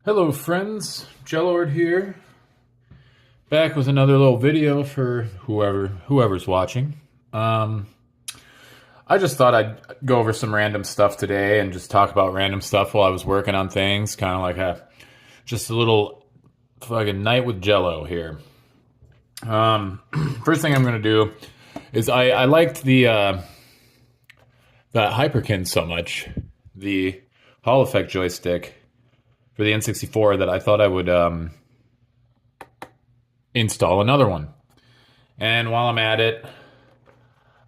Hello friends, Jellord here, back with another little video for whoever's watching. I just thought I'd go over some random stuff today and just talk about random stuff while I was working on things, kind of like just a little fucking night with Jello here. First thing I'm gonna do is I liked the Hyperkin so much, the Hall Effect joystick for the N64, that I thought I would install another one. And while I'm at it,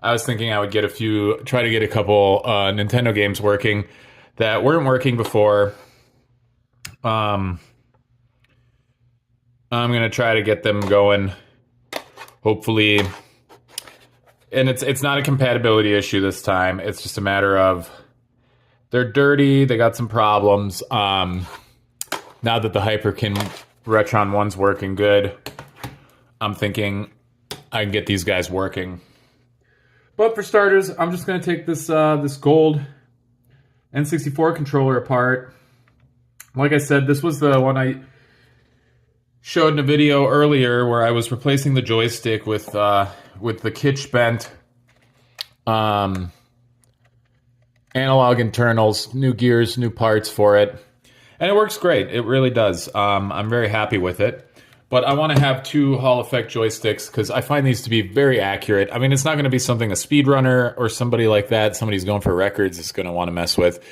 I was thinking I would try to get a couple Nintendo games working that weren't working before. I'm gonna try to get them going, hopefully. And it's not a compatibility issue this time. It's just a matter of they're dirty. They got some problems. Now that the Hyperkin Retron 1's working good, I'm thinking I can get these guys working. But for starters, I'm just going to take this gold N64 controller apart. Like I said, this was the one I showed in a video earlier where I was replacing the joystick with the kitsch bent analog internals, new gears, new parts for it. And it works great. It really does. I'm very happy with it. But I want to have two Hall Effect joysticks because I find these to be very accurate. I mean, it's not going to be something a speedrunner or somebody like that, somebody who's going for records, is going to want to mess with.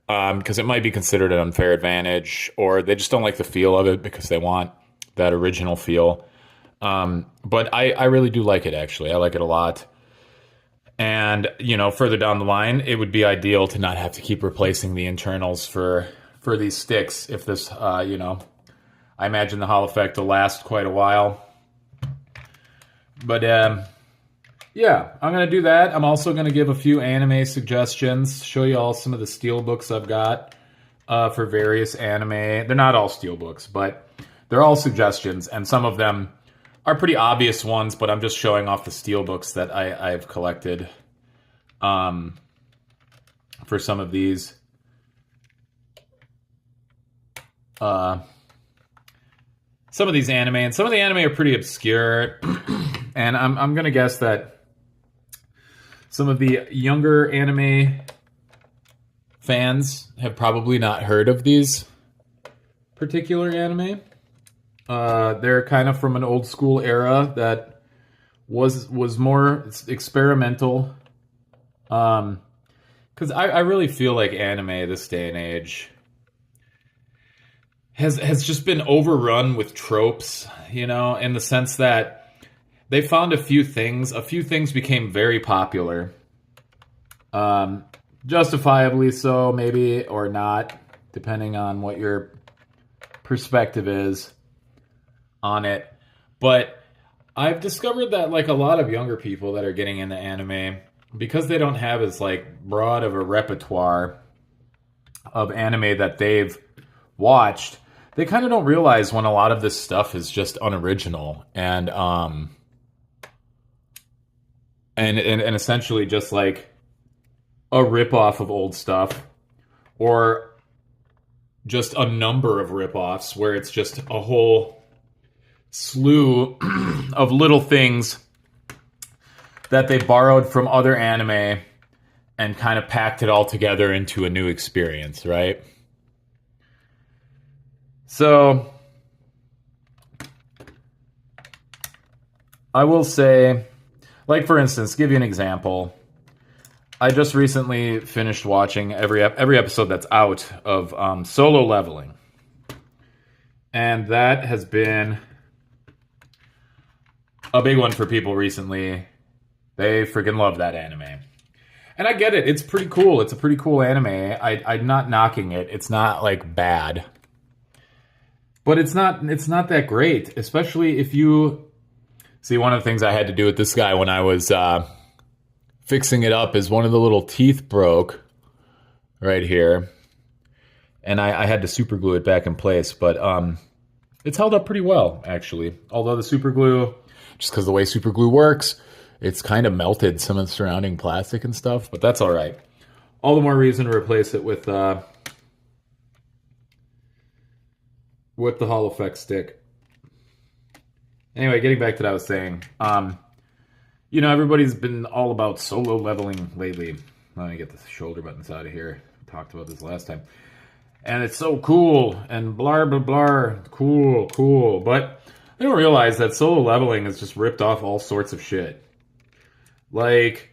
Because it might be considered an unfair advantage, or they just don't like the feel of it because they want that original feel. But I really do like it, actually. I like it a lot. And, further down the line, it would be ideal to not have to keep replacing the internals for these sticks. If this, I imagine the Hall Effect will last quite a while. But, yeah, I'm going to do that. I'm also going to give a few anime suggestions, show you all some of the steelbooks I've got for various anime. They're not all steelbooks, but they're all suggestions, and some of them are pretty obvious ones, but I'm just showing off the steelbooks that I've collected for some of these. Some of these anime, and some of the anime are pretty obscure, and I'm gonna guess that some of the younger anime fans have probably not heard of these particular anime. They're kind of from an old school era that was more experimental. Because I really feel like anime this day and age has just been overrun with tropes, in the sense that they found a few things became very popular. Justifiably so, maybe, or not, depending on what your perspective is on it. But I've discovered that a lot of younger people that are getting into anime, because they don't have as broad of a repertoire of anime that they've watched, they kind of don't realize when a lot of this stuff is just unoriginal and essentially just a ripoff of old stuff, or just a number of ripoffs where it's just a whole slew of little things that they borrowed from other anime and kind of packed it all together into a new experience, right? So I will say, for instance, give you an example. I just recently finished watching every episode that's out of Solo Leveling. And that has been a big one for people recently. They freaking love that anime. And I get it. It's pretty cool. It's a pretty cool anime. I'm not knocking it. It's not bad. But it's not that great, especially if you see. One of the things I had to do with this guy when I was fixing it up is one of the little teeth broke right here. And I had to super glue it back in place, but it's held up pretty well, actually. Although the super glue, just because the way super glue works, it's kind of melted some of the surrounding plastic and stuff, but that's all right. All the more reason to replace it with with the Hall effect stick. Anyway, getting back to what I was saying. Everybody's been all about solo leveling lately. Let me get the shoulder buttons out of here. We talked about this last time. And it's so cool, and blah, blah, blah. Cool. But I don't realize that solo leveling has just ripped off all sorts of shit. Like,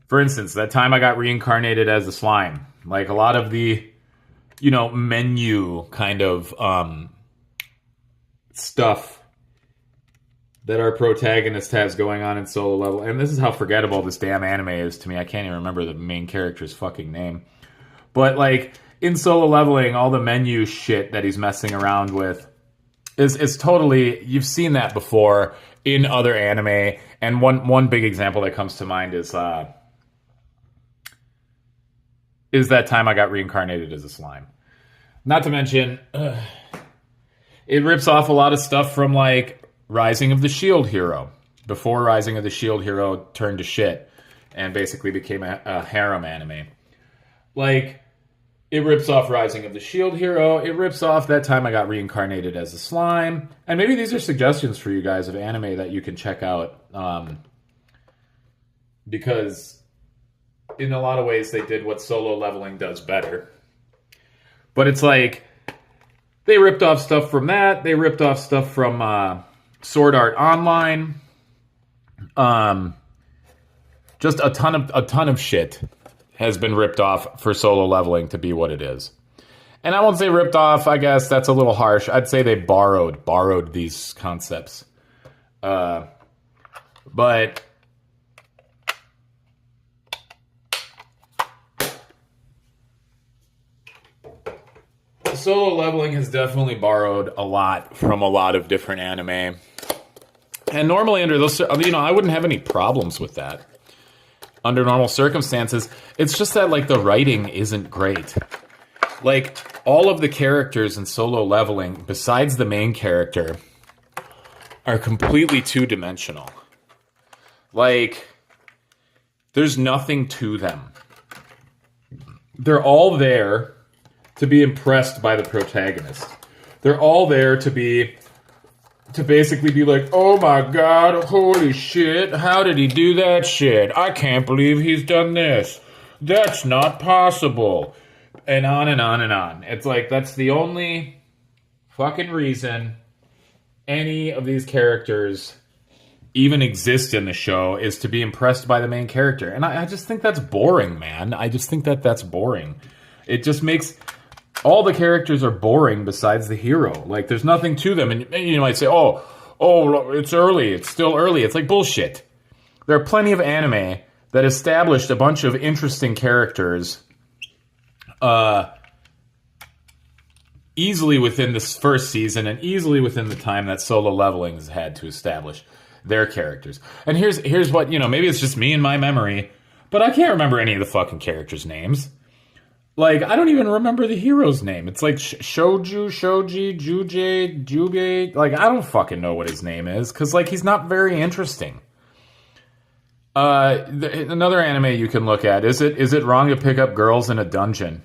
for instance, that time I got reincarnated as a slime. Like, a lot of the, menu kind of stuff that our protagonist has going on in solo level. And this is how forgettable this damn anime is to me. I can't even remember the main character's fucking name. But, like, in solo leveling, all the menu shit that he's messing around with is totally... You've seen that before in other anime. And one big example that comes to mind is that time I got reincarnated as a slime. Not to mention, it rips off a lot of stuff from, like, Rising of the Shield Hero. Before Rising of the Shield Hero turned to shit and basically became a harem anime. Like, it rips off Rising of the Shield Hero. It rips off that time I got reincarnated as a slime. And maybe these are suggestions for you guys of anime that you can check out. Because in a lot of ways they did what solo leveling does better. But it's like, they ripped off stuff from that. They ripped off stuff from Sword Art Online. Just a ton of shit has been ripped off for solo leveling to be what it is. And I won't say ripped off, I guess that's a little harsh. I'd say they borrowed these concepts. But solo leveling has definitely borrowed a lot from a lot of different anime. And normally under those, I wouldn't have any problems with that. Under normal circumstances, it's just that, like, the writing isn't great. Like, all of the characters in solo leveling, besides the main character, are completely two-dimensional. Like, there's nothing to them. They're all there to be impressed by the protagonist. They're all there to basically be like, oh my god, holy shit, how did he do that shit? I can't believe he's done this. That's not possible. And on and on and on. It's like, that's the only fucking reason any of these characters even exist in the show is to be impressed by the main character. And I just think that's boring, man. I just think that's boring. It just makes... All the characters are boring besides the hero. Like, there's nothing to them. And you might say, oh, it's early. It's still early. It's like bullshit. There are plenty of anime that established a bunch of interesting characters easily within this first season and easily within the time that solo leveling has had to establish their characters. And here's what, maybe it's just me and my memory, but I can't remember any of the fucking characters' names. Like, I don't even remember the hero's name. It's like Shoji, Jubei. Like, I don't fucking know what his name is, because, like, he's not very interesting. Another anime you can look at, is it wrong to pick up girls in a dungeon?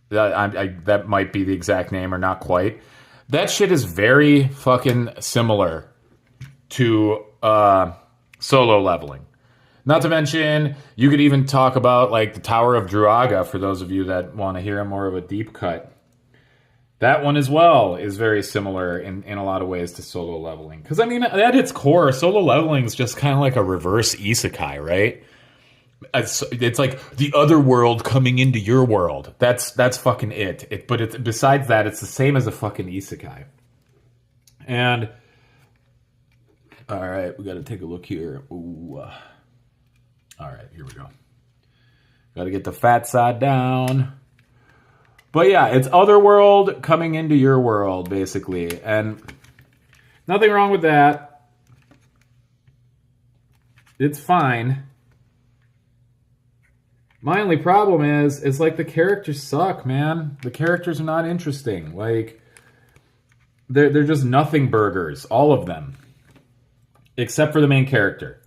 That might be the exact name, or not quite. That shit is very fucking similar to solo leveling. Not to mention, you could even talk about, like, the Tower of Druaga, for those of you that want to hear more of a deep cut. That one as well is very similar in a lot of ways to solo leveling. Because, I mean, at its core, solo leveling is just kind of like a reverse isekai, right? It's like the other world coming into your world. That's fucking it. But besides that, it's the same as a fucking isekai. And, all right, we got to take a look here. Ooh. All right, here we go. Got to get the fat side down. But yeah, it's other world coming into your world, basically. And nothing wrong with that. It's fine. My only problem is, it's like the characters suck, man. The characters are not interesting. Like, they're just nothing burgers, all of them. Except for the main character.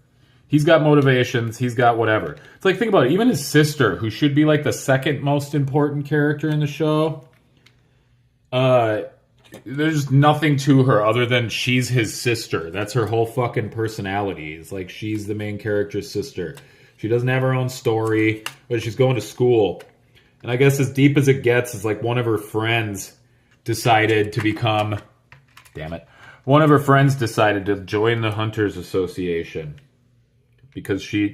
He's got motivations, he's got whatever. It's like, think about it, even his sister, who should be like the second most important character in the show, there's nothing to her other than she's his sister. That's her whole fucking personality. It's like she's the main character's sister. She doesn't have her own story, but she's going to school. And I guess as deep as it gets is like one of her friends decided to become... Damn it. One of her friends decided to join the Hunters Association because she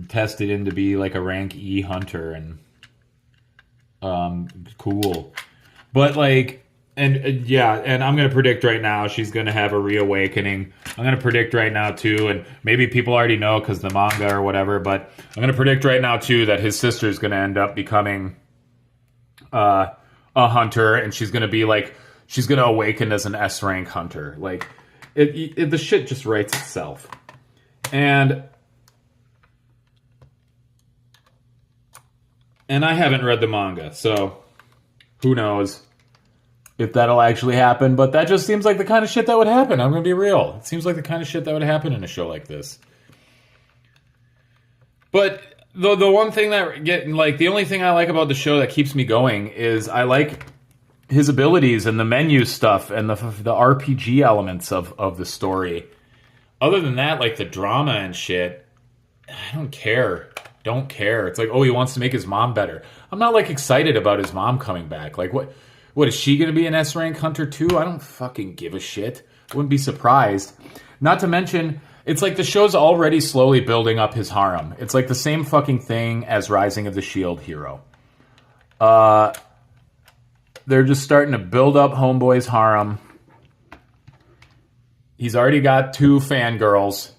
tested in to be like a rank E hunter and cool. But like, and yeah, and I'm gonna predict right now she's gonna have a reawakening. I'm gonna predict right now too, and maybe people already know because the manga or whatever. But I'm gonna predict right now too that his sister is gonna end up becoming a hunter, and she's gonna be like, she's gonna awaken as an S rank hunter. Like, the shit just writes itself, and I haven't read the manga, so who knows if that'll actually happen, but that just seems like the kind of shit that would happen. I'm going to be real. It seems like the kind of shit that would happen in a show like this. But the one thing that the only thing I like about the show that keeps me going is I like his abilities and the menu stuff and the RPG elements of the story. Other than that, like the drama and shit, I don't care. Don't care. It's like, oh, he wants to make his mom better. I'm not like excited about his mom coming back. Like, what is she going to be an S rank hunter too? I don't fucking give a shit. I wouldn't be surprised. Not to mention, it's like the show's already slowly building up his harem. It's like the same fucking thing as Rising of the Shield Hero. They're just starting to build up Homeboy's harem. He's already got 2 fangirls.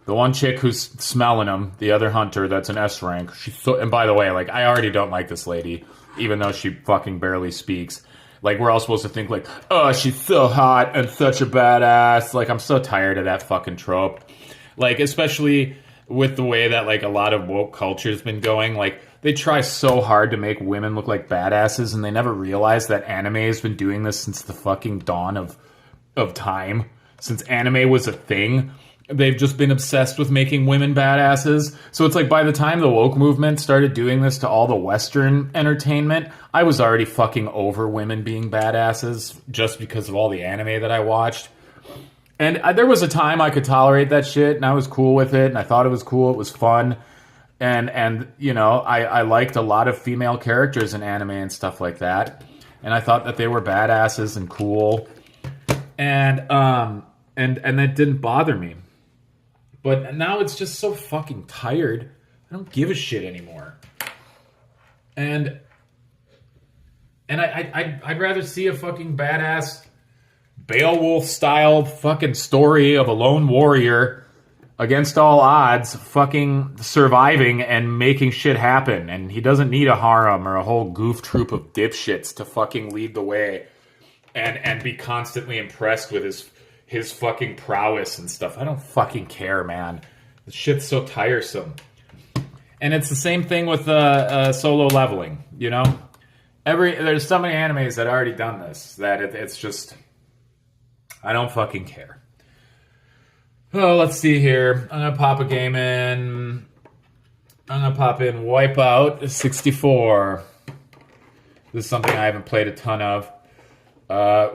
The one chick who's smelling him, the other hunter that's an S rank. And by the way, like, I already don't like this lady, even though she fucking barely speaks. Like, we're all supposed to think like, oh, she's so hot and such a badass. Like, I'm so tired of that fucking trope. Like, especially with the way that, like, a lot of woke culture's been going. Like, they try so hard to make women look like badasses, and they never realize that anime has been doing this since the fucking dawn of time. Since anime was a thing, they've just been obsessed with making women badasses. So it's like by the time the woke movement started doing this to all the Western entertainment, I was already fucking over women being badasses just because of all the anime that I watched. And there was a time I could tolerate that shit, and I was cool with it, and I thought it was cool, it was fun. And you know, I liked a lot of female characters in anime and stuff like that. And I thought that they were badasses and cool. And that didn't bother me. But now it's just so fucking tired. I don't give a shit anymore. And I'd rather see a fucking badass Beowulf style fucking story of a lone warrior against all odds fucking surviving and making shit happen. And he doesn't need a harem or a whole goof troop of dipshits to fucking lead the way and be constantly impressed with his fucking prowess and stuff. I don't fucking care, man. This shit's so tiresome. And it's the same thing with Solo Leveling, you know? There's so many animes that already done this that it's just... I don't fucking care. Oh, let's see here. I'm going to pop a game in. I'm going to pop in Wipeout 64. This is something I haven't played a ton of.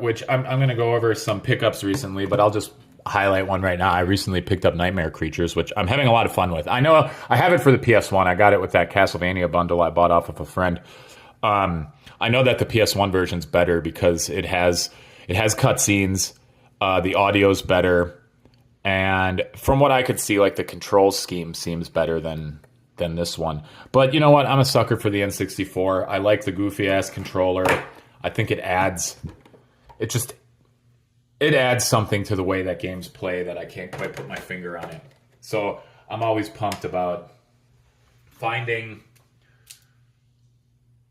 Which I'm going to go over some pickups recently, but I'll just highlight one right now. I recently picked up Nightmare Creatures, which I'm having a lot of fun with. I know I have it for the PS1. I got it with that Castlevania bundle I bought off of a friend. I know that the PS1 version's better because it has cutscenes. The audio's better. And from what I could see, like the control scheme seems better than this one. But you know what? I'm a sucker for the N64. I like the goofy-ass controller. I think it adds something to the way that games play that I can't quite put my finger on it. So I'm always pumped about finding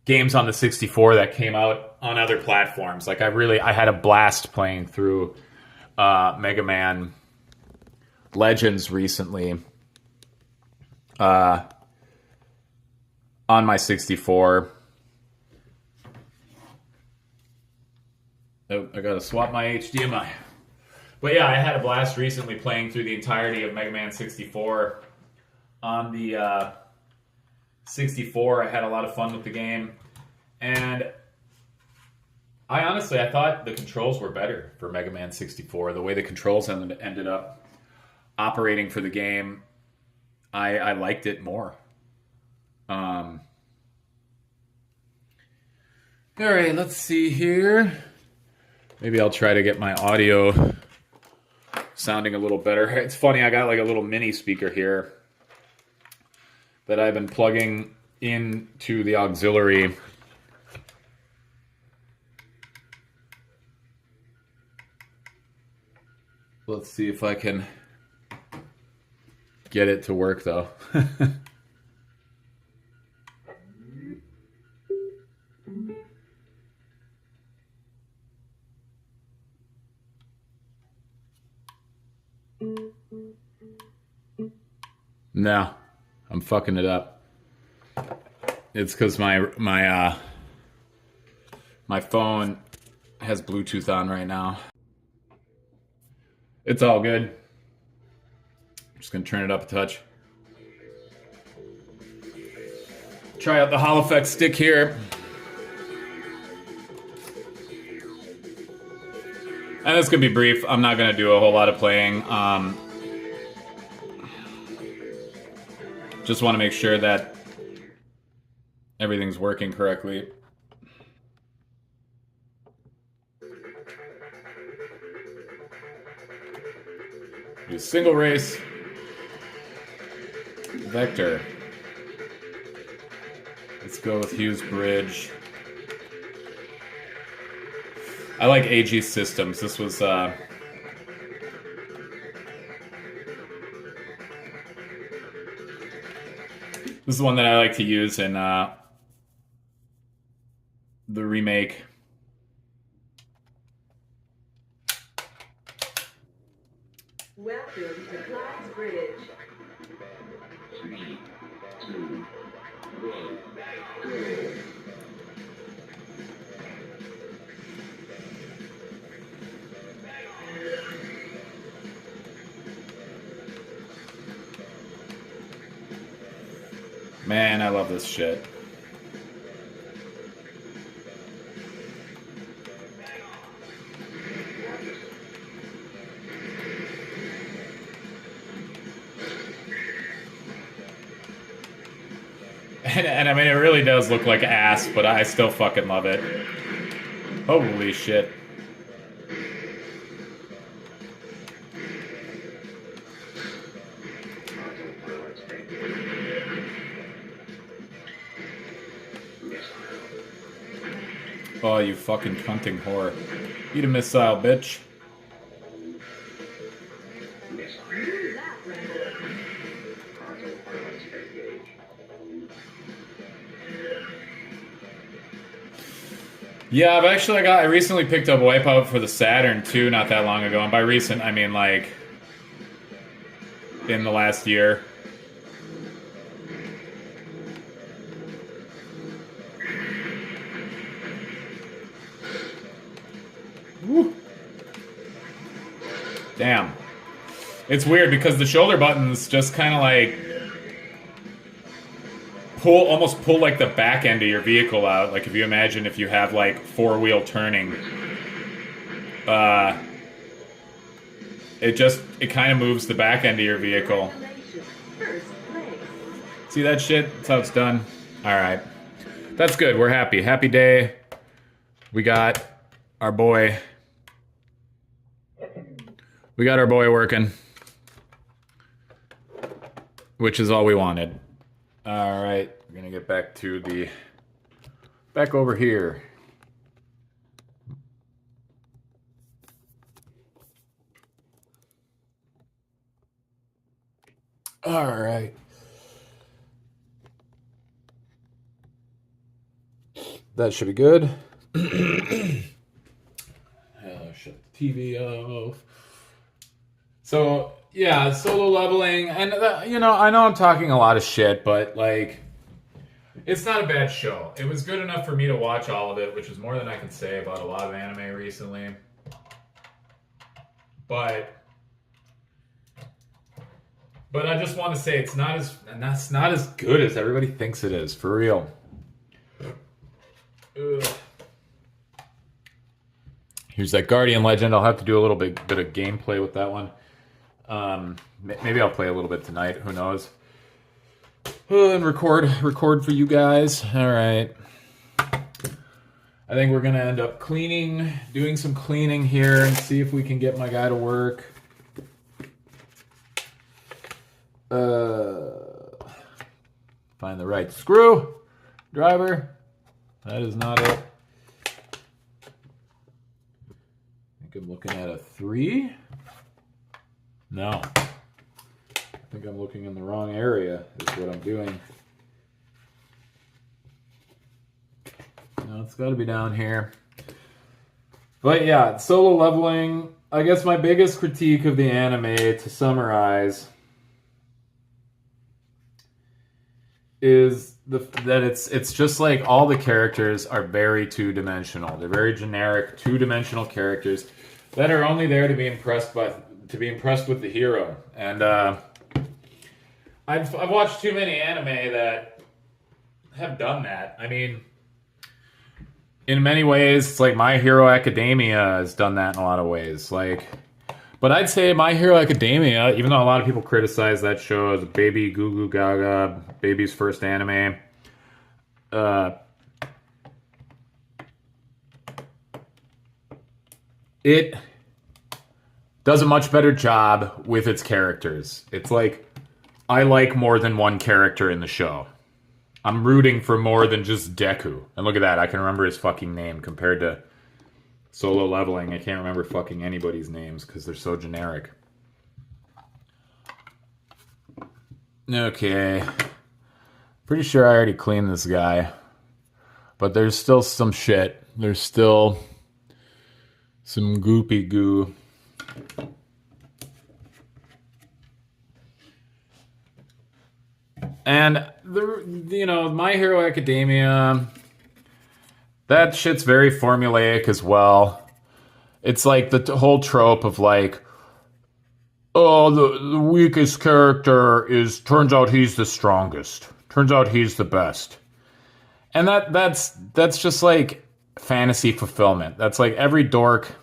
games on the 64 that came out on other platforms. Like I had a blast playing through Mega Man Legends recently on my 64. Oh, I gotta swap my HDMI. But yeah, I had a blast recently playing through the entirety of Mega Man 64 on the 64. I had a lot of fun with the game. And I thought the controls were better for Mega Man 64. The way the controls ended up operating for the game, I liked it more. Um, all right, let's see here. Maybe I'll try to get my audio sounding a little better. It's funny, I got like a little mini speaker here that I've been plugging into the auxiliary. Let's see if I can get it to work though. No, I'm fucking it up. It's because my phone has Bluetooth on right now. It's all good. I'm just gonna turn it up a touch. Try out the Hall Effect stick here. And it's gonna be brief. I'm not gonna do a whole lot of playing. Just want to make sure that everything's working correctly. Do single race. Vector. Let's go with Hughes Bridge. I like AG Systems. This was this is one that I like to use in the remake. Welcome to Clyde's Bridge. 3, 2, 1, go. Man, I love this shit. And I mean, it really does look like ass, but I still fucking love it. Holy shit. Oh, you fucking cunting whore. Eat a missile, bitch. Yeah, I recently picked up Wipeout for the Saturn too, not that long ago. And by recent, I mean like in the last year. Woo. Damn. It's weird because the shoulder buttons just kind of like almost pull like the back end of your vehicle out. Like if you imagine if you have like four-wheel turning, it kind of moves the back end of your vehicle. See that shit? That's how it's done. All right, that's good. We're happy. Happy day. We got our boy. We got our boy working, which is all we wanted. All right, we're gonna get back over here. All right. That should be good. Shut the TV off. So, yeah, solo leveling, and I know I'm talking a lot of shit, but like, it's not a bad show. It was good enough for me to watch all of it, which is more than I can say about a lot of anime recently. But I just want to say it's not as good as everybody thinks it is, for real. Ugh. Here's that Guardian Legend. I'll have to do a little bit of gameplay with that one. Maybe I'll play a little bit tonight. Who knows? And record for you guys. All right. I think we're gonna end up doing some cleaning here, and see if we can get my guy to work. Find the right screw driver. That is not it. I think I'm looking at a 3. No. I think I'm looking in the wrong area, is what I'm doing. No, it's got to be down here. But yeah, solo leveling. I guess my biggest critique of the anime, to summarize, is that it's just like all the characters are very two-dimensional. They're very generic, two-dimensional characters that are only there to be impressed with the hero. And I've watched too many anime that have done that. I mean, in many ways, it's like My Hero Academia has done that in a lot of ways. But I'd say My Hero Academia, even though a lot of people criticize that show as Baby Goo Goo Gaga, Baby's first anime, it does a much better job with its characters. It's like, I like more than one character in the show. I'm rooting for more than just Deku. And look at that, I can remember his fucking name compared to Solo Leveling. I can't remember fucking anybody's names because they're so generic. Okay. Pretty sure I already cleaned this guy. But there's still some shit. There's still some goopy goo. And My Hero Academia, that shit's very formulaic as well. It's like the whole trope of like, oh, the weakest character turns out he's the strongest. Turns out he's the best. And that's just like fantasy fulfillment. That's like every dork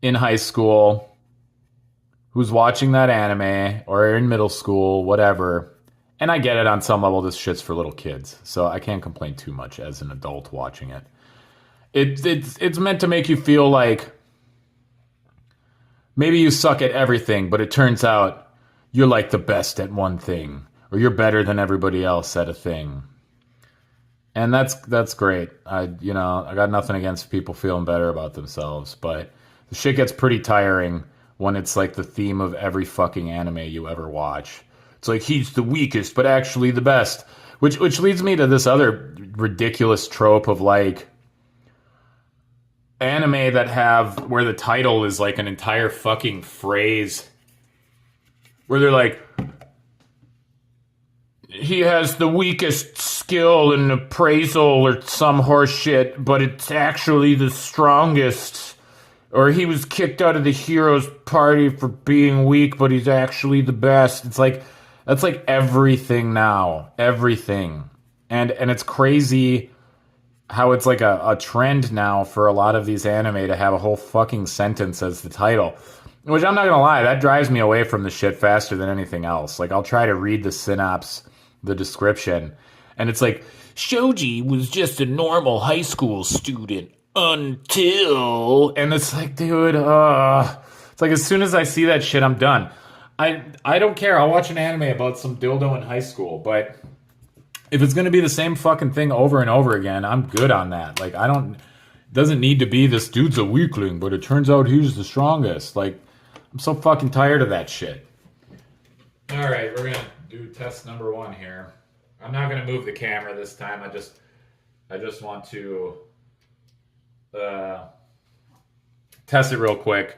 in high school who's watching that anime or in middle school, whatever. And I get it, on some level, this shit's for little kids, so I can't complain too much as an adult watching it. It's meant to make you feel like maybe you suck at everything, but it turns out you're like the best at one thing, or you're better than everybody else at a thing. And that's great. I got nothing against people feeling better about themselves, but the shit gets pretty tiring when it's like the theme of every fucking anime you ever watch. It's like, he's the weakest, but actually the best. Which leads me to this other ridiculous trope of like anime that have where the title is like an entire fucking phrase. Where they're like, he has the weakest skill in appraisal or some horse shit, but it's actually the strongest. Or he was kicked out of the hero's party for being weak, but he's actually the best. It's like, that's like everything now. Everything. And it's crazy how it's like a trend now for a lot of these anime to have a whole fucking sentence as the title. Which, I'm not gonna lie, that drives me away from the shit faster than anything else. Like, I'll try to read the synopsis, the description, and it's like, Shoji was just a normal high school student until... And it's like, dude, it's like, as soon as I see that shit, I'm done. I don't care. I'll watch an anime about some dildo in high school, but if it's going to be the same fucking thing over and over again, I'm good on that. Like, it doesn't need to be this dude's a weakling, but it turns out he's the strongest. Like, I'm so fucking tired of that shit. All right, we're going to do test number 1 here. I'm not going to move the camera this time. I just want to test it real quick.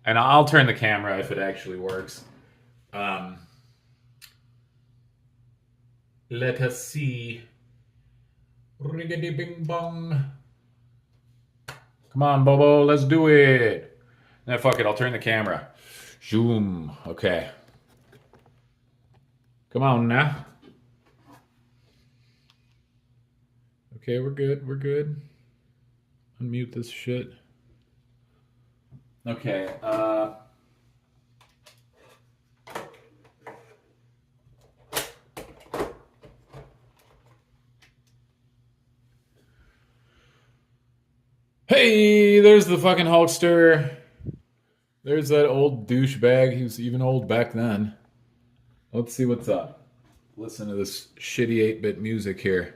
And I'll turn the camera if it actually works. Let us see. Riggedy bing bong. Come on, Bobo, let's do it. Nah, fuck it, I'll turn the camera. Zoom. Okay. Come on now. Okay, we're good. Unmute this shit. Okay. Hey, there's the fucking Hulkster. There's that old douchebag. He was even old back then. Let's see what's up. Listen to this shitty 8-bit music here.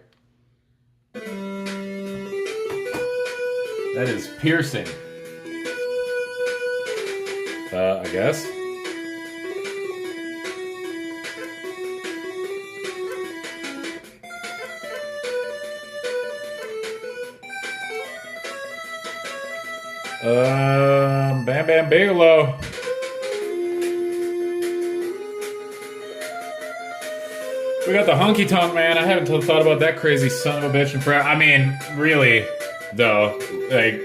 That is piercing. I guess. Bam Bam Bigelow. We got the honky tonk man. I haven't thought about that crazy son of a bitch in forever. I mean, really, though, like,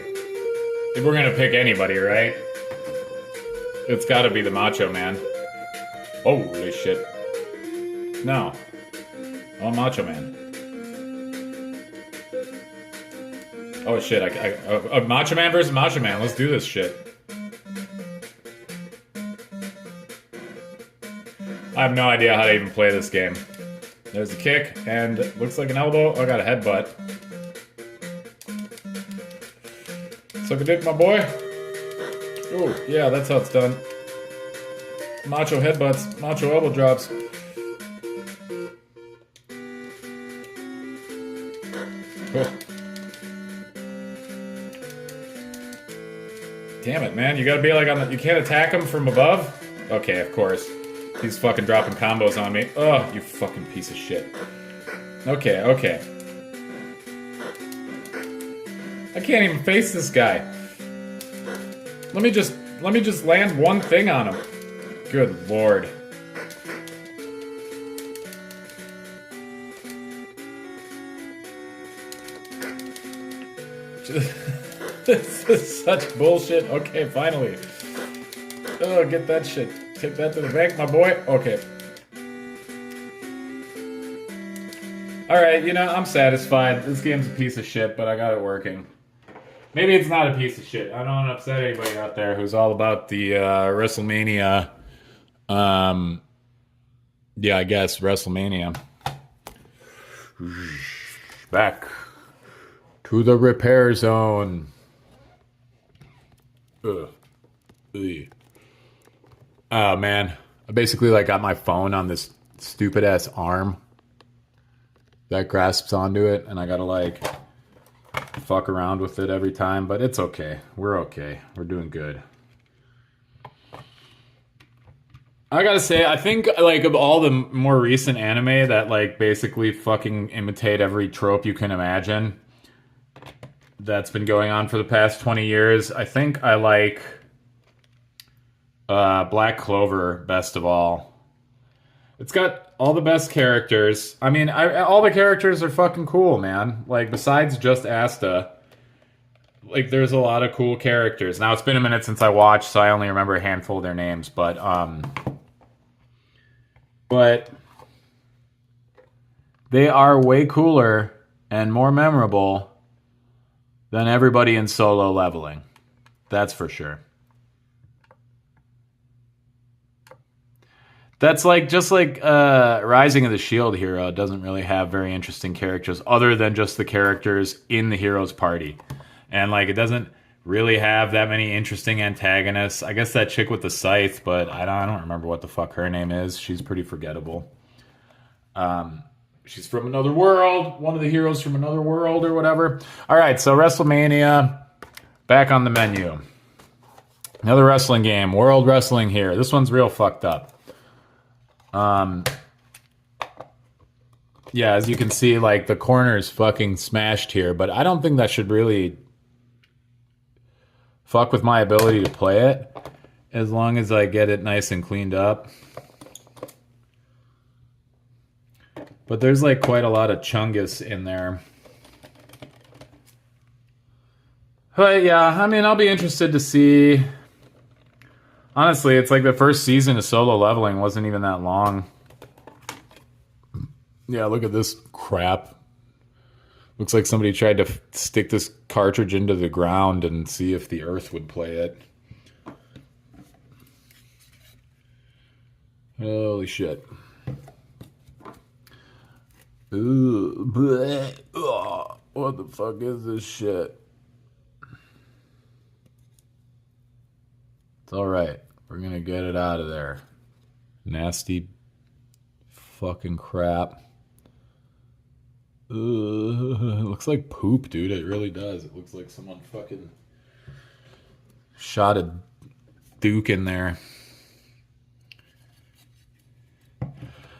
if we're gonna pick anybody, right? It's gotta be the Macho Man. Holy shit. No. Oh, Macho Man. Oh shit, Macho Man versus Macho Man. Let's do this shit. I have no idea how to even play this game. There's a kick, and looks like an elbow. Oh, I got a headbutt. Suck a dick, my boy. Oh, yeah, that's how it's done. Macho headbutts, macho elbow drops. Oh. Damn it, man. You gotta be like on the... You can't attack him from above? Okay, of course. He's fucking dropping combos on me. Oh, you fucking piece of shit. Okay, okay. I can't even face this guy. Let me just land one thing on him. Good lord. This is such bullshit. Okay, finally. Oh, get that shit. Take that to the bank, my boy. Okay. Alright, you know, I'm satisfied. This game's a piece of shit, but I got it working. Maybe it's not a piece of shit. I don't want to upset anybody out there who's all about the WrestleMania. Yeah, I guess WrestleMania. Back to the repair zone. Ugh. Ugh. Oh man, I basically like got my phone on this stupid ass arm that grasps onto it, and I gotta like fuck around with it every time, but it's okay. We're okay. We're doing good. I gotta say, I think like of all the more recent anime that like basically fucking imitate every trope you can imagine that's been going on for the past 20 years, I think I like Black Clover best of all. It's got all the best characters. I mean, all the characters are fucking cool, man. Like, besides just Asta, like, there's a lot of cool characters. Now, it's been a minute since I watched, so I only remember a handful of their names, but they are way cooler and more memorable than everybody in Solo Leveling. That's for sure. That's like, just like Rising of the Shield Hero doesn't really have very interesting characters other than just the characters in the hero's party. And like, it doesn't really have that many interesting antagonists. I guess that chick with the scythe, but I don't remember what the fuck her name is. She's pretty forgettable. She's from another world, one of the heroes from another world or whatever. All right, so WrestleMania, back on the menu. Another wrestling game, World Wrestling here. This one's real fucked up. Yeah, as you can see, like, the corner's fucking smashed here, but I don't think that should really fuck with my ability to play it, as long as I get it nice and cleaned up. But there's, like, quite a lot of chungus in there. But, yeah, I mean, I'll be interested to see... Honestly, it's like the first season of Solo Leveling wasn't even that long. Yeah, look at this crap. Looks like somebody tried to stick this cartridge into the ground and see if the earth would play it. Holy shit. Ooh, bleh. Ugh. What the fuck is this shit? It's alright. We're gonna get it out of there. Nasty fucking crap. Ugh. It looks like poop, dude. It really does. It looks like someone fucking shot a Duke in there.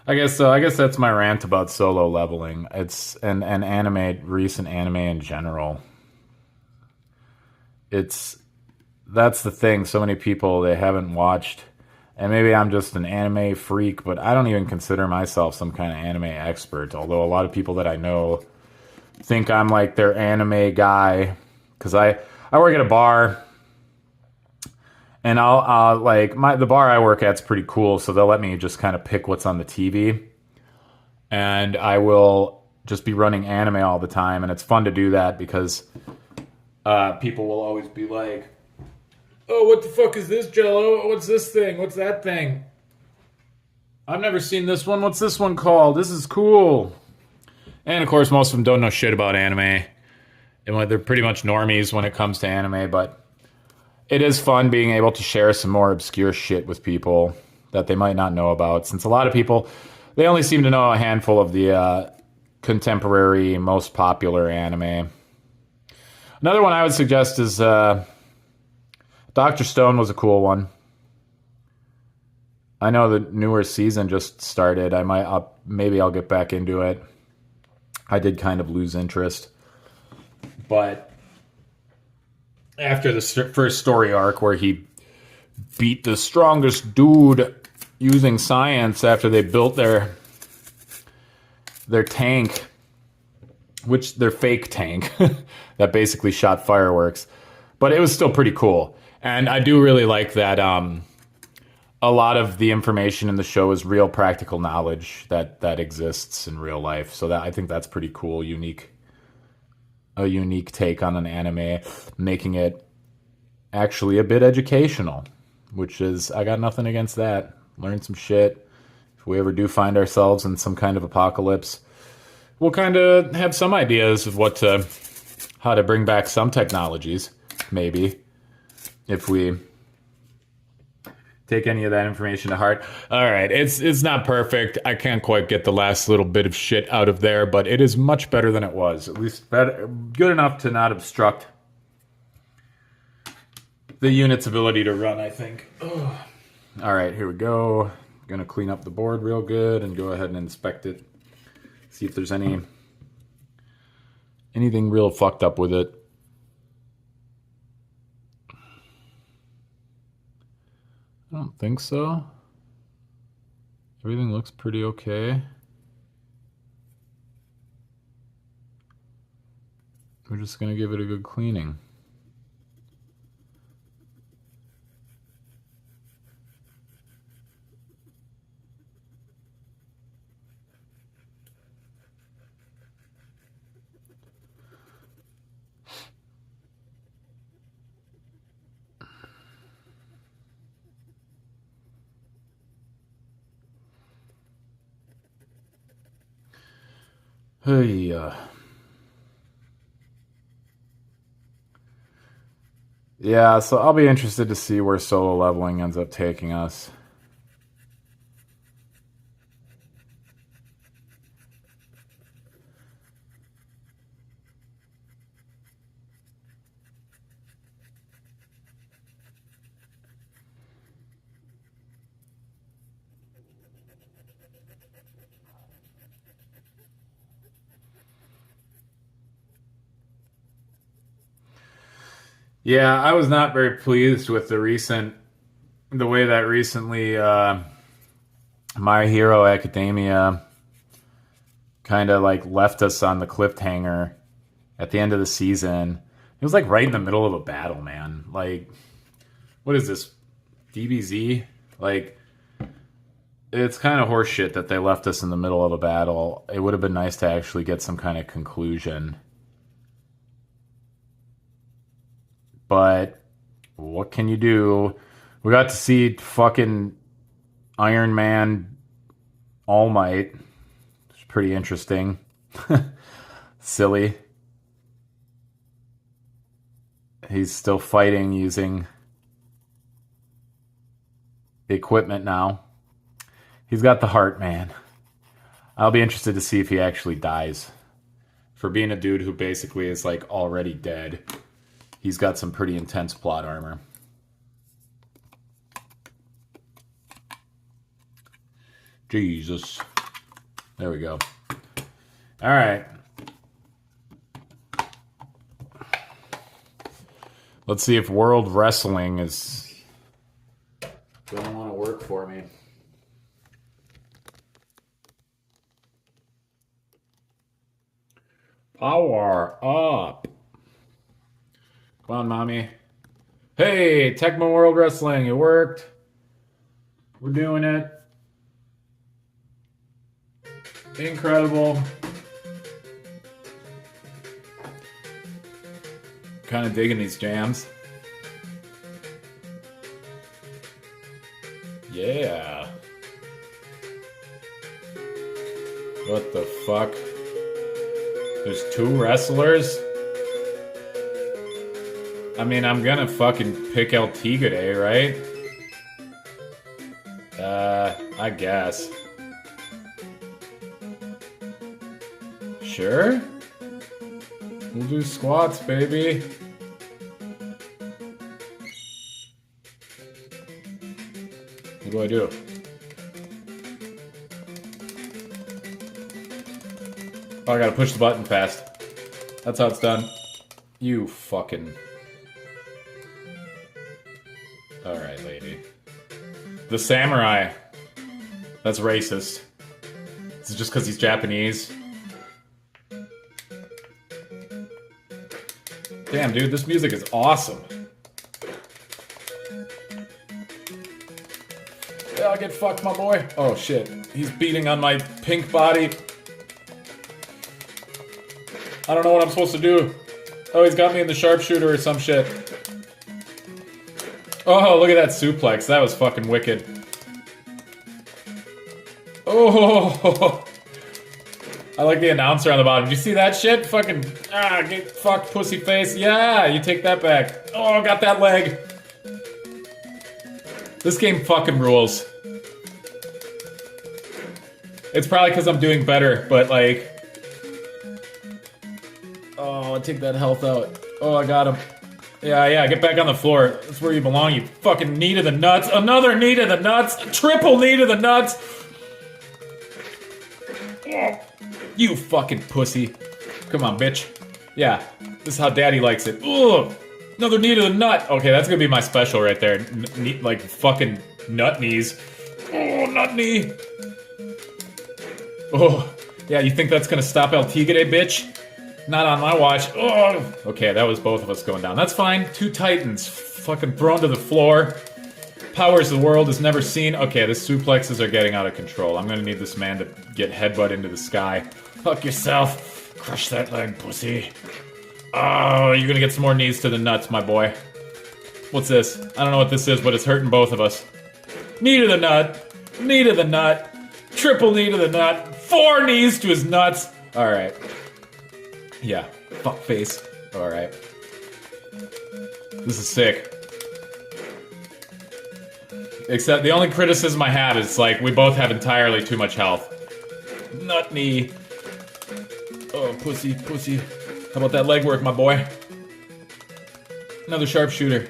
I guess so. I guess that's my rant about solo leveling. It's an anime, recent anime in general. It's that's the thing. So many people they haven't watched, and maybe I'm just an anime freak, but I don't even consider myself some kind of anime expert. Although a lot of people that I know think I'm like their anime guy, because I work at a bar. And I'll like the bar I work at's pretty cool, so they'll let me just kind of pick what's on the TV, and I will just be running anime all the time, and it's fun to do that because people will always be like, "Oh, what the fuck is this, Jello? What's this thing? What's that thing? I've never seen this one. What's this one called? This is cool." And of course, most of them don't know shit about anime, and they're pretty much normies when it comes to anime, but it is fun being able to share some more obscure shit with people that they might not know about, since a lot of people, they only seem to know a handful of the contemporary, most popular anime. Another one I would suggest is Dr. Stone was a cool one. I know the newer season just started. Maybe I'll get back into it. I did kind of lose interest. But after the first story arc where he beat the strongest dude using science after they built their tank, which their fake tank that basically shot fireworks, but it was still pretty cool. And I do really like that a lot of the information in the show is real practical knowledge that exists in real life. So that I think that's pretty cool, a unique take on an anime, making it actually a bit educational, which is, I got nothing against that. Learn some shit. If we ever do find ourselves in some kind of apocalypse, we'll kind of have some ideas of how to bring back some technologies, maybe, if we take any of that information to heart. All right, it's not perfect. I can't quite get the last little bit of shit out of there, but it is much better than it was. At least better, good enough to not obstruct the unit's ability to run, I think. Ugh. All right, here we go. Gonna clean up the board real good and go ahead and inspect it. See if there's anything real fucked up with it. I don't think so. Everything looks pretty okay. We're just gonna give it a good cleaning. Hey, yeah, so I'll be interested to see where solo leveling ends up taking us. Yeah, I was not very pleased with the way that recently My Hero Academia kind of like left us on the cliffhanger at the end of the season. It was like right in the middle of a battle, man. Like, what is this? DBZ? Like, it's kind of horseshit that they left us in the middle of a battle. It would have been nice to actually get some kind of conclusion. But what can you do? We got to see fucking Iron Man All Might. It's pretty interesting. Silly. He's still fighting using equipment now. He's got the heart, man. I'll be interested to see if he actually dies. For being a dude who basically is like already dead, he's got some pretty intense plot armor. Jesus. There we go. All right. Let's see if World Wrestling is gonna want to work for me. Power up. Come on, mommy. Hey, Tecmo World Wrestling, it worked. We're doing it. Incredible. Kind of digging these jams. Yeah. What the fuck? There's 2 wrestlers? I mean, I'm gonna fucking pick El Tigre, right? I guess. Sure? We'll do squats, baby. What do I do? Oh, I gotta push the button fast. That's how it's done. You fucking... Alright, lady. The samurai. That's racist. Is it just because he's Japanese? Damn, dude, this music is awesome. Yeah, I'll get fucked, my boy. Oh, shit. He's beating on my pink body. I don't know what I'm supposed to do. Oh, he's got me in the sharpshooter or some shit. Oh, look at that suplex. That was fucking wicked. Oh, I like the announcer on the bottom. Did you see that shit? Fucking, get fucked, pussy face. Yeah, you take that back. Oh, got that leg. This game fucking rules. It's probably because I'm doing better, but like... Oh, take that health out. Oh, I got him. Yeah, get back on the floor. That's where you belong, you fucking knee to the nuts. Another knee to the nuts. A triple knee to the nuts. You fucking pussy. Come on, bitch. Yeah, this is how daddy likes it. Ugh. Another knee to the nut. Okay, that's gonna be my special right there. Like fucking nut knees. Oh, nut knee. Oh, yeah, you think that's gonna stop El Tigre, bitch? Not on my watch. Oh, okay, that was both of us going down. That's fine. 2 titans fucking thrown to the floor. Powers the world has never seen. Okay, the suplexes are getting out of control. I'm gonna need this man to get headbutt into the sky. Fuck yourself. Crush that leg, pussy. Oh, you're gonna get some more knees to the nuts, my boy. What's this? I don't know what this is, but it's hurting both of us. Knee to the nut. Knee to the nut. Triple knee to the nut. 4 knees to his nuts. Alright. Yeah, fuck face. Alright. This is sick. Except the only criticism I have is like we both have entirely too much health. Nut knee. Oh, pussy. How about that leg work, my boy? Another sharpshooter.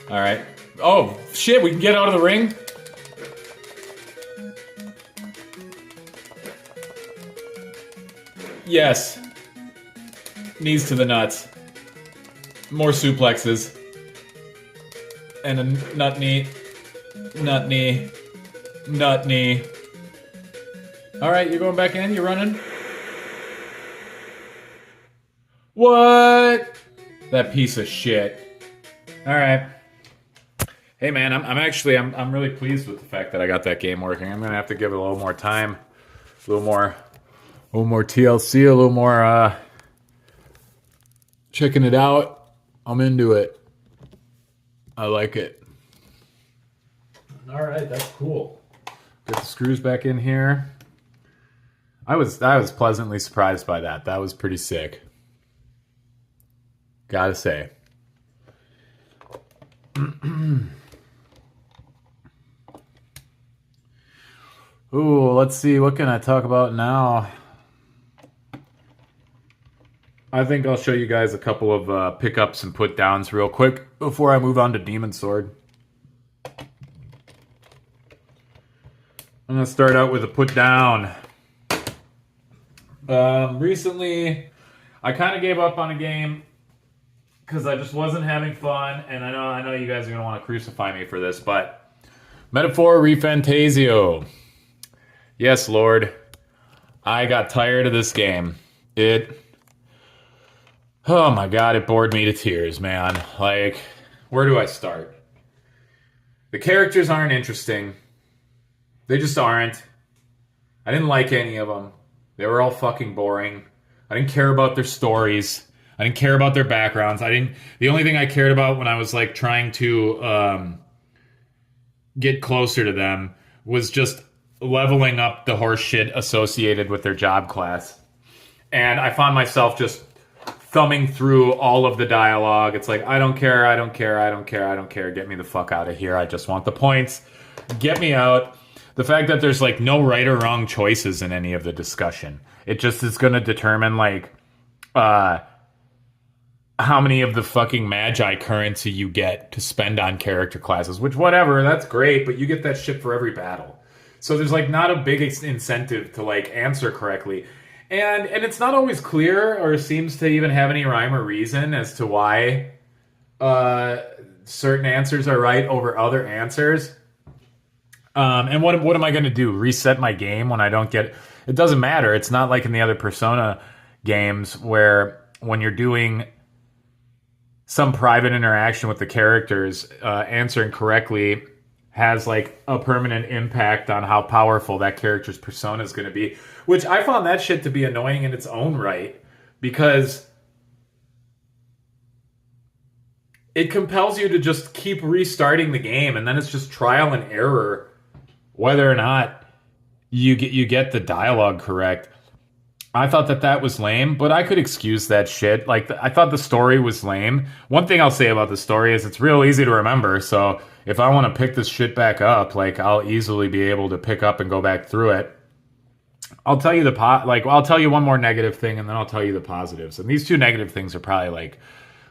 Alright. Oh, shit, we can get out of the ring? Yes. Knees to the nuts. More suplexes. And a nut knee. Nut knee. Nut knee. Alright, you're going back in? You're running? What? That piece of shit. Alright. Hey man, I'm really pleased with the fact that I got that game working. I'm gonna have to give it a little more time. A little more TLC, a little more checking it out. I'm into it. I like it. All right, that's cool. Get the screws back in here. I was pleasantly surprised by that. That was pretty sick. Gotta say. Ooh, let's see. What can I talk about now? I think I'll show you guys a couple of pickups and put downs real quick before I move on to Demon Sword. I'm going to start out with a put down. Recently, I kind of gave up on a game because I just wasn't having fun, and I know you guys are going to want to crucify me for this, but Metaphor ReFantasio. Yes, Lord. I got tired of this game. Oh my god, it bored me to tears, man. Like, where do I start? The characters aren't interesting. They just aren't. I didn't like any of them. They were all fucking boring. I didn't care about their stories. I didn't care about their backgrounds. The only thing I cared about when I was like trying to get closer to them was just leveling up the horse shit associated with their job class. And I found myself just thumbing through all of the dialogue. It's like, I don't care. Get me the fuck out of here. I just want the points. Get me out. The fact that there's like no right or wrong choices in any of the discussion. It just is going to determine like how many of the fucking magi currency you get to spend on character classes, which whatever, that's great, but you get that shit for every battle. So there's like not a big incentive to like answer correctly. And it's not always clear or seems to even have any rhyme or reason as to why certain answers are right over other answers. And what am I going to do? Reset my game when I don't get... It doesn't matter. It's not like in the other Persona games where when you're doing some private interaction with the characters, answering correctly has like a permanent impact on how powerful that character's persona is going to be. Which I found that shit to be annoying in its own right. Because it compels you to just keep restarting the game, and then it's just trial and error whether or not you get the dialogue correct. I thought that was lame, but I could excuse that shit. Like, I thought the story was lame. One thing I'll say about the story is it's real easy to remember, so if I want to pick this shit back up, like, I'll easily be able to pick up and go back through it. I'll tell you I'll tell you one more negative thing, and then I'll tell you the positives. And these two negative things are probably, like,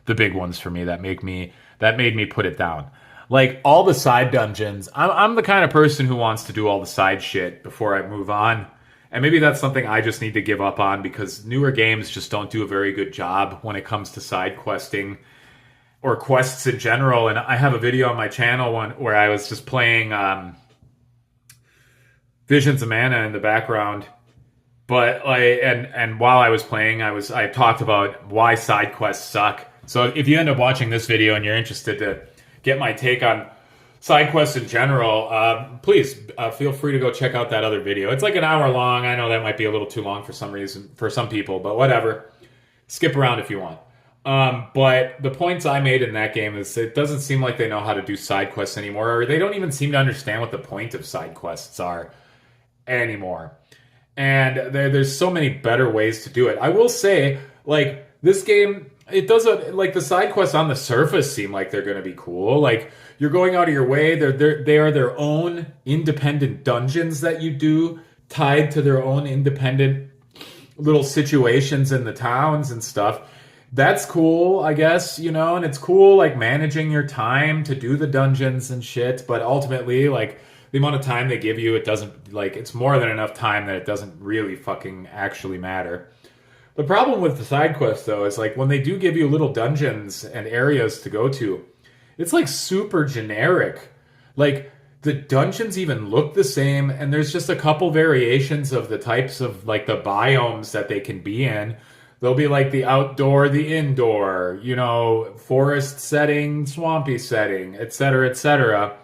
the big ones for me that made me put it down. Like, all the side dungeons, I'm the kind of person who wants to do all the side shit before I move on. And maybe that's something I just need to give up on because newer games just don't do a very good job when it comes to side questing or quests in general. And I have a video on my channel where I was just playing Visions of Mana in the background. But and while I was playing, I talked about why side quests suck. So if you end up watching this video and you're interested to get my take on side quests in general, please feel free to go check out that other video. It's like an hour long. I know that might be a little too long for some reason, for some people, but whatever. Skip around if you want. But the points I made in that game is it doesn't seem like they know how to do side quests anymore, or they don't even seem to understand what the point of side quests are anymore. And there's so many better ways to do it. I will say, like, this game, it doesn't, like, the side quests on the surface seem like they're going to be cool. Like, you're going out of your way. They are their own independent dungeons that you do, tied to their own independent little situations in the towns and stuff. That's cool, I guess, you know, and it's cool, like, managing your time to do the dungeons and shit, but ultimately, like, the amount of time they give you, it doesn't, like, it's more than enough time that it doesn't really fucking actually matter. The problem with the side quests, though, is, like, when they do give you little dungeons and areas to go to, it's, like, super generic. Like, the dungeons even look the same, and there's just a couple variations of the types of, like, the biomes that they can be in. There'll be, like, the outdoor, the indoor, you know, forest setting, swampy setting, etc., etc.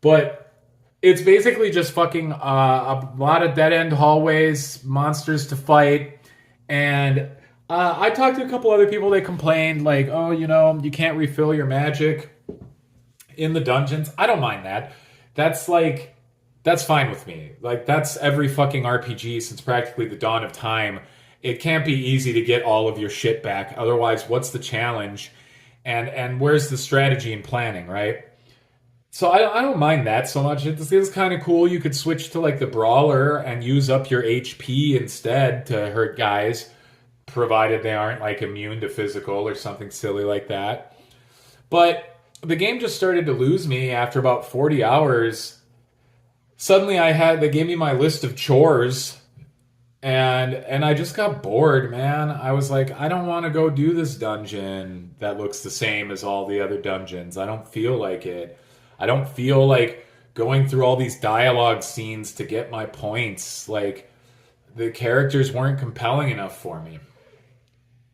But it's basically just fucking a lot of dead-end hallways, monsters to fight, and I talked to a couple other people. They complained, like, oh, you know, you can't refill your magic in the dungeons. I don't mind that. That's like, that's fine with me. Like, that's every fucking RPG since practically the dawn of time. It can't be easy to get all of your shit back. Otherwise, what's the challenge? And where's the strategy and planning, right? So I don't mind that so much. It is kind of cool. You could switch to like the brawler and use up your HP instead to hurt guys, provided they aren't like immune to physical or something silly like that. But the game just started to lose me after about 40 hours. Suddenly they gave me my list of chores, and I just got bored, man. I was like, I don't want to go do this dungeon that looks the same as all the other dungeons. I don't feel like it. I don't feel like going through all these dialogue scenes to get my points. Like, the characters weren't compelling enough for me.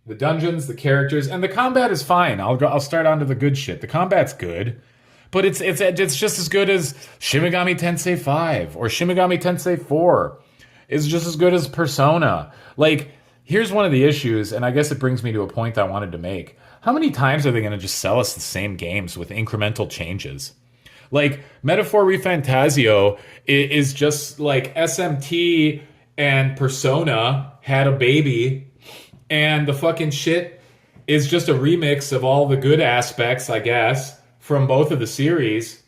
The dungeons, the characters, and the combat is fine. I'll start on to the good shit. The combat's good, but it's just as good as Shin Megami Tensei 5 or Shin Megami Tensei 4. It's just as good as Persona. Like, here's one of the issues, and I guess it brings me to a point I wanted to make. How many times are they going to just sell us the same games with incremental changes? Like, Metaphor ReFantazio is just like SMT and Persona had a baby, and the fucking shit is just a remix of all the good aspects, I guess, from both of the series.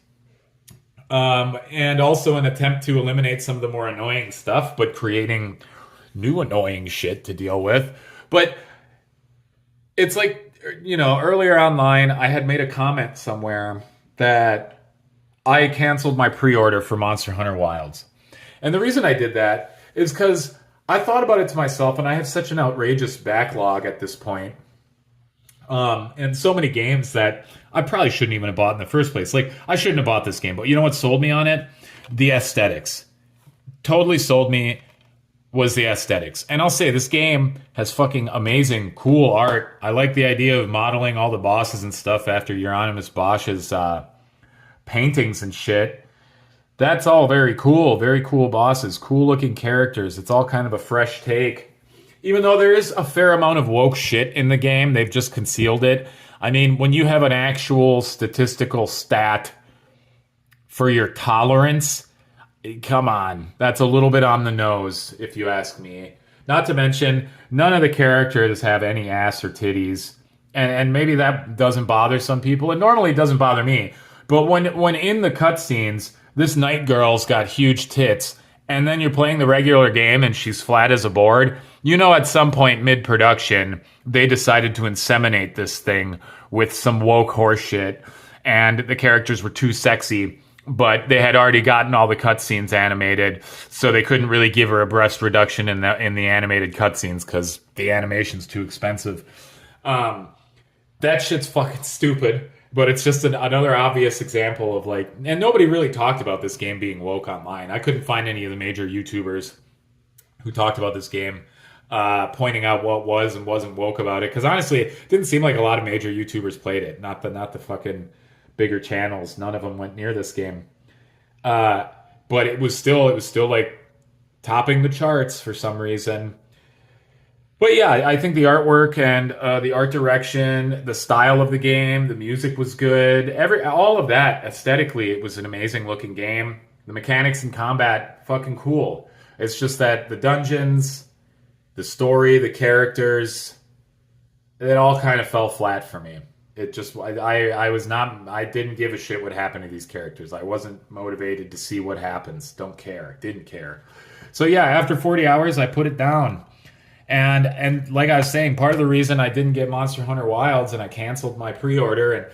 And also an attempt to eliminate some of the more annoying stuff, but creating new annoying shit to deal with. But it's like, you know, earlier online, I had made a comment somewhere that I canceled my pre-order for Monster Hunter Wilds. And the reason I did that is because I thought about it to myself, and I have such an outrageous backlog at this point. And so many games that I probably shouldn't even have bought in the first place. Like, I shouldn't have bought this game, but you know what sold me on it? The aesthetics. Totally sold me was the aesthetics. And I'll say, this game has fucking amazing, cool art. I like the idea of modeling all the bosses and stuff after Euronymous Bosch's paintings and shit. That's all very cool bosses, cool looking characters. It's all kind of a fresh take. Even though there is a fair amount of woke shit in the game, they've just concealed it. I mean, when you have an actual statistical stat for your tolerance, come on, that's a little bit on the nose, if you ask me. Not to mention, none of the characters have any ass or titties. And maybe that doesn't bother some people. It normally doesn't bother me. But when in the cutscenes, this night girl's got huge tits, and then you're playing the regular game and she's flat as a board, you know at some point mid-production, they decided to inseminate this thing with some woke horse shit, and the characters were too sexy, but they had already gotten all the cutscenes animated, so they couldn't really give her a breast reduction in the animated cutscenes because the animation's too expensive. That shit's fucking stupid. But it's just another obvious example of like, and nobody really talked about this game being woke online. I couldn't find any of the major YouTubers who talked about this game pointing out what was and wasn't woke about it. Because honestly, it didn't seem like a lot of major YouTubers played it. Not the fucking bigger channels. None of them went near this game. But it was still like topping the charts for some reason. But yeah, I think the artwork and the art direction, the style of the game, the music was good. All of that, aesthetically, it was an amazing looking game. The mechanics and combat, fucking cool. It's just that the dungeons, the story, the characters, it all kind of fell flat for me. It just, I didn't give a shit what happened to these characters. I wasn't motivated to see what happens. Don't care. Didn't care. So yeah, after 40 hours, I put it down. And like I was saying, part of the reason I didn't get Monster Hunter Wilds and I canceled my pre-order, and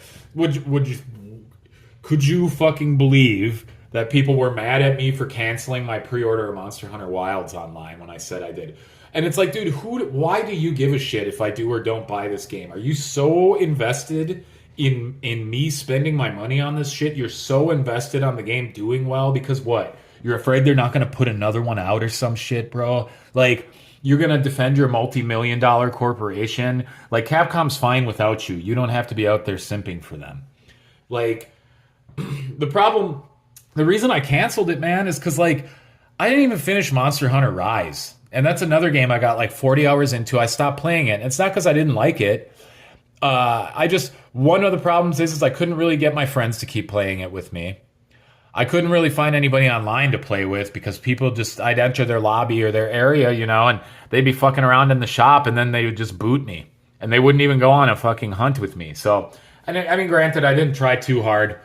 could you fucking believe that people were mad at me for canceling my pre-order of Monster Hunter Wilds online when I said I did? And it's like, dude, why do you give a shit if I do or don't buy this game? Are you so invested in me spending my money on this shit? You're so invested on the game doing well because what? You're afraid they're not going to put another one out or some shit, bro? Like, you're going to defend your multi-million-dollar corporation. Like, Capcom's fine without you. You don't have to be out there simping for them. Like, the reason I canceled it, man, is because, like, I didn't even finish Monster Hunter Rise. And that's another game I got, like, 40 hours into. I stopped playing it. And it's not because I didn't like it. One of the problems is I couldn't really get my friends to keep playing it with me. I couldn't really find anybody online to play with because people just, I'd enter their lobby or their area, and they'd be fucking around in the shop and then they would just boot me and they wouldn't even go on a fucking hunt with me. So, I mean, granted, I didn't try too hard,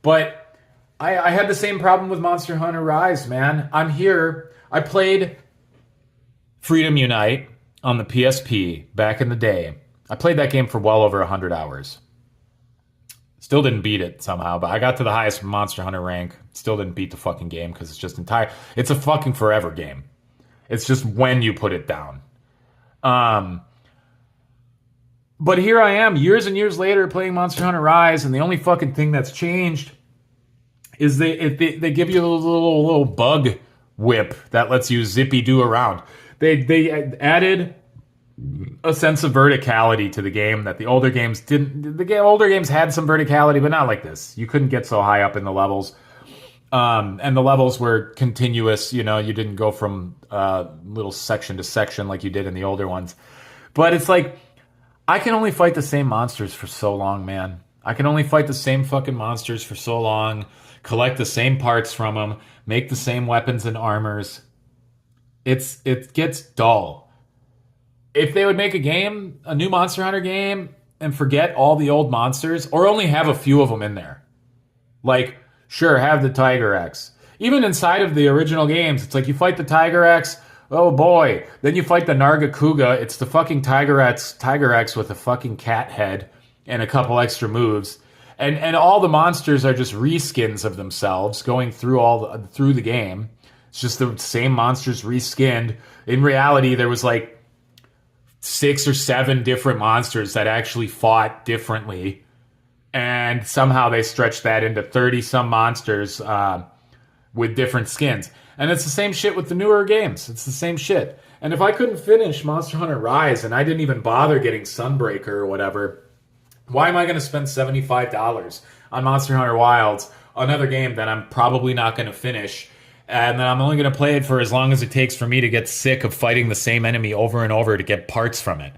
but I had the same problem with Monster Hunter Rise, man. I'm here. I played Freedom Unite on the PSP back in the day. I played that game for well over 100 hours. Still didn't beat it somehow, but I got to the highest Monster Hunter rank. Still didn't beat the fucking game because it's a fucking forever game. It's just when you put it down. But here I am, years and years later, playing Monster Hunter Rise, and the only fucking thing that's changed is they give you a little bug whip that lets you zippy-do around. They added a sense of verticality to the game that the older games didn't. Older games had some verticality, but not like this. You couldn't get so high up in the levels. And the levels were continuous. You didn't go from little section to section like you did in the older ones. But it's like, I can only fight the same monsters for so long, man. I can only fight the same fucking monsters for so long, collect the same parts from them, make the same weapons and armors. It gets dull. If they would make a new Monster Hunter game, and forget all the old monsters, or only have a few of them in there. Like, sure, have the Tiger X. Even inside of the original games, it's like you fight the Tiger X, oh boy. Then you fight the Nargacuga, it's the fucking Tiger X with a fucking cat head and a couple extra moves. And all the monsters are just reskins of themselves going through through the game. It's just the same monsters reskinned. In reality, there was like 6 or 7 different monsters that actually fought differently. And somehow they stretched that into 30-some monsters with different skins. And it's the same shit with the newer games. It's the same shit. And if I couldn't finish Monster Hunter Rise and I didn't even bother getting Sunbreaker or whatever, why am I going to spend $75 on Monster Hunter Wilds, another game that I'm probably not going to finish, and then I'm only going to play it for as long as it takes for me to get sick of fighting the same enemy over and over to get parts from it.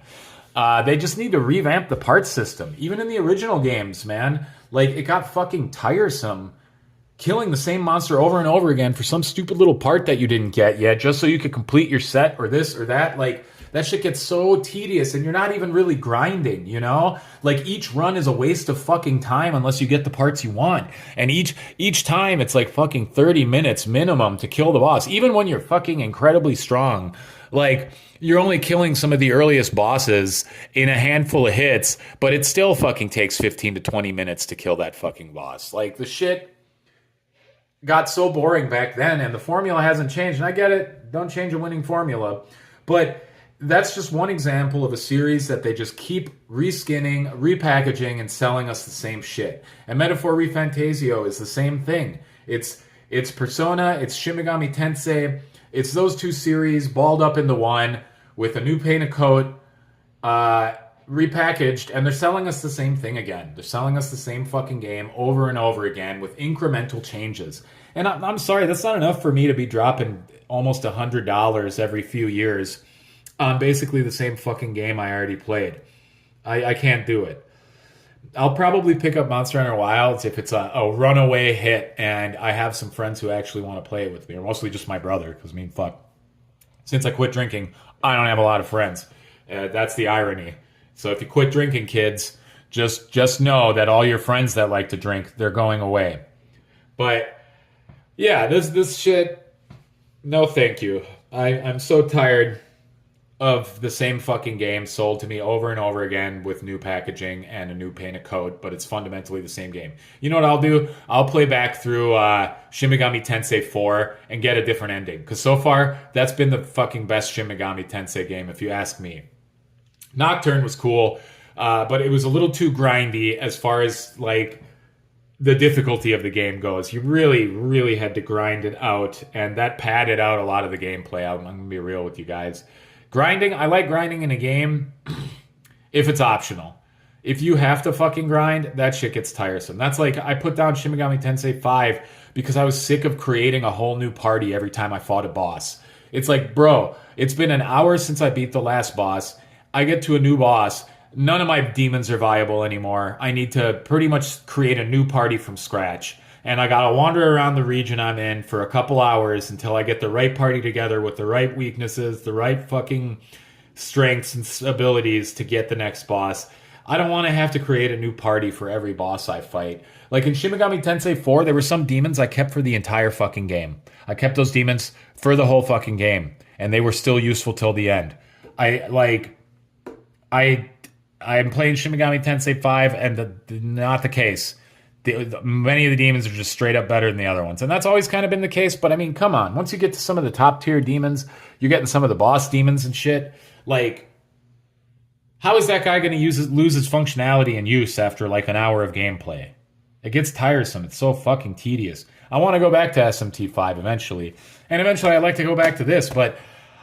They just need to revamp the parts system. Even in the original games, man, like, it got fucking tiresome killing the same monster over and over again for some stupid little part that you didn't get yet just so you could complete your set or this or that. Like, that shit gets so tedious and you're not even really grinding, Like, each run is a waste of fucking time unless you get the parts you want. And each time it's like fucking 30 minutes minimum to kill the boss. Even when you're fucking incredibly strong. Like, you're only killing some of the earliest bosses in a handful of hits, but it still fucking takes 15 to 20 minutes to kill that fucking boss. Like, the shit got so boring back then, and the formula hasn't changed. And I get it, don't change a winning formula. But that's just one example of a series that they just keep reskinning, repackaging, and selling us the same shit. And Metaphor ReFantazio is the same thing. It's Persona, it's Shin Megami Tensei, it's those two series balled up into one with a new paint and coat, repackaged, and they're selling us the same thing again. They're selling us the same fucking game over and over again with incremental changes. And I'm sorry, that's not enough for me to be dropping almost $100 every few years on basically the same fucking game I already played. I can't do it. I'll probably pick up Monster Hunter Wilds if it's a runaway hit and I have some friends who actually want to play it with me, or mostly just my brother, because, fuck. Since I quit drinking, I don't have a lot of friends. That's the irony. So if you quit drinking, kids, just know that all your friends that like to drink, they're going away. But yeah, this shit, no thank you. I'm so tired of the same fucking game sold to me over and over again with new packaging and a new painted coat, but it's fundamentally the same game. You know what I'll do? I'll play back through Shin Megami Tensei 4 and get a different ending. Because so far, that's been the fucking best Shin Megami Tensei game, if you ask me. Nocturne was cool, but it was a little too grindy as far as, like, the difficulty of the game goes. You really, really had to grind it out, and that padded out a lot of the gameplay. I'm going to be real with you guys. Grinding, I like grinding in a game if it's optional. If you have to fucking grind, that shit gets tiresome. That's like, I put down Shin Megami Tensei 5 because I was sick of creating a whole new party every time I fought a boss. It's like, bro, it's been an hour since I beat the last boss. I get to a new boss. none of my demons are viable anymore. I need to pretty much create a new party from scratch. And I gotta wander around the region I'm in for a couple hours until I get the right party together with the right weaknesses, the right fucking strengths and abilities to get the next boss. I don't want to have to create a new party for every boss I fight. Like in Shin Megami Tensei 4, there were some demons I kept for the entire fucking game. I kept those demons for the whole fucking game, and they were still useful till the end. I'm playing Shin Megami Tensei 5, and not the case. Many of the demons are just straight up better than the other ones, and that's always kind of been the case. But I mean, come on, once you get to some of the top tier demons, you're getting some of the boss demons and shit. Like, how is that guy going to lose his functionality and use after like an hour of gameplay? It gets tiresome. It's so fucking tedious. I want to go back to SMT5 eventually, and eventually I'd like to go back to this, but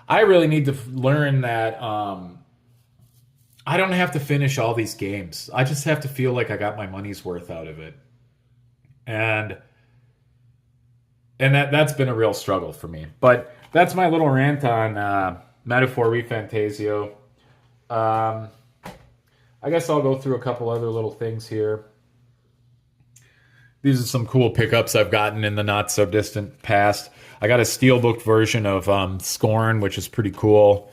I really need to learn that I don't have to finish all these games. I just have to feel like I got my money's worth out of it. And that's been a real struggle for me. But that's my little rant on Metaphor ReFantasio. I guess I'll go through a couple other little things here. These are some cool pickups I've gotten in the not so distant past. I got a steelbook version of Scorn, which is pretty cool.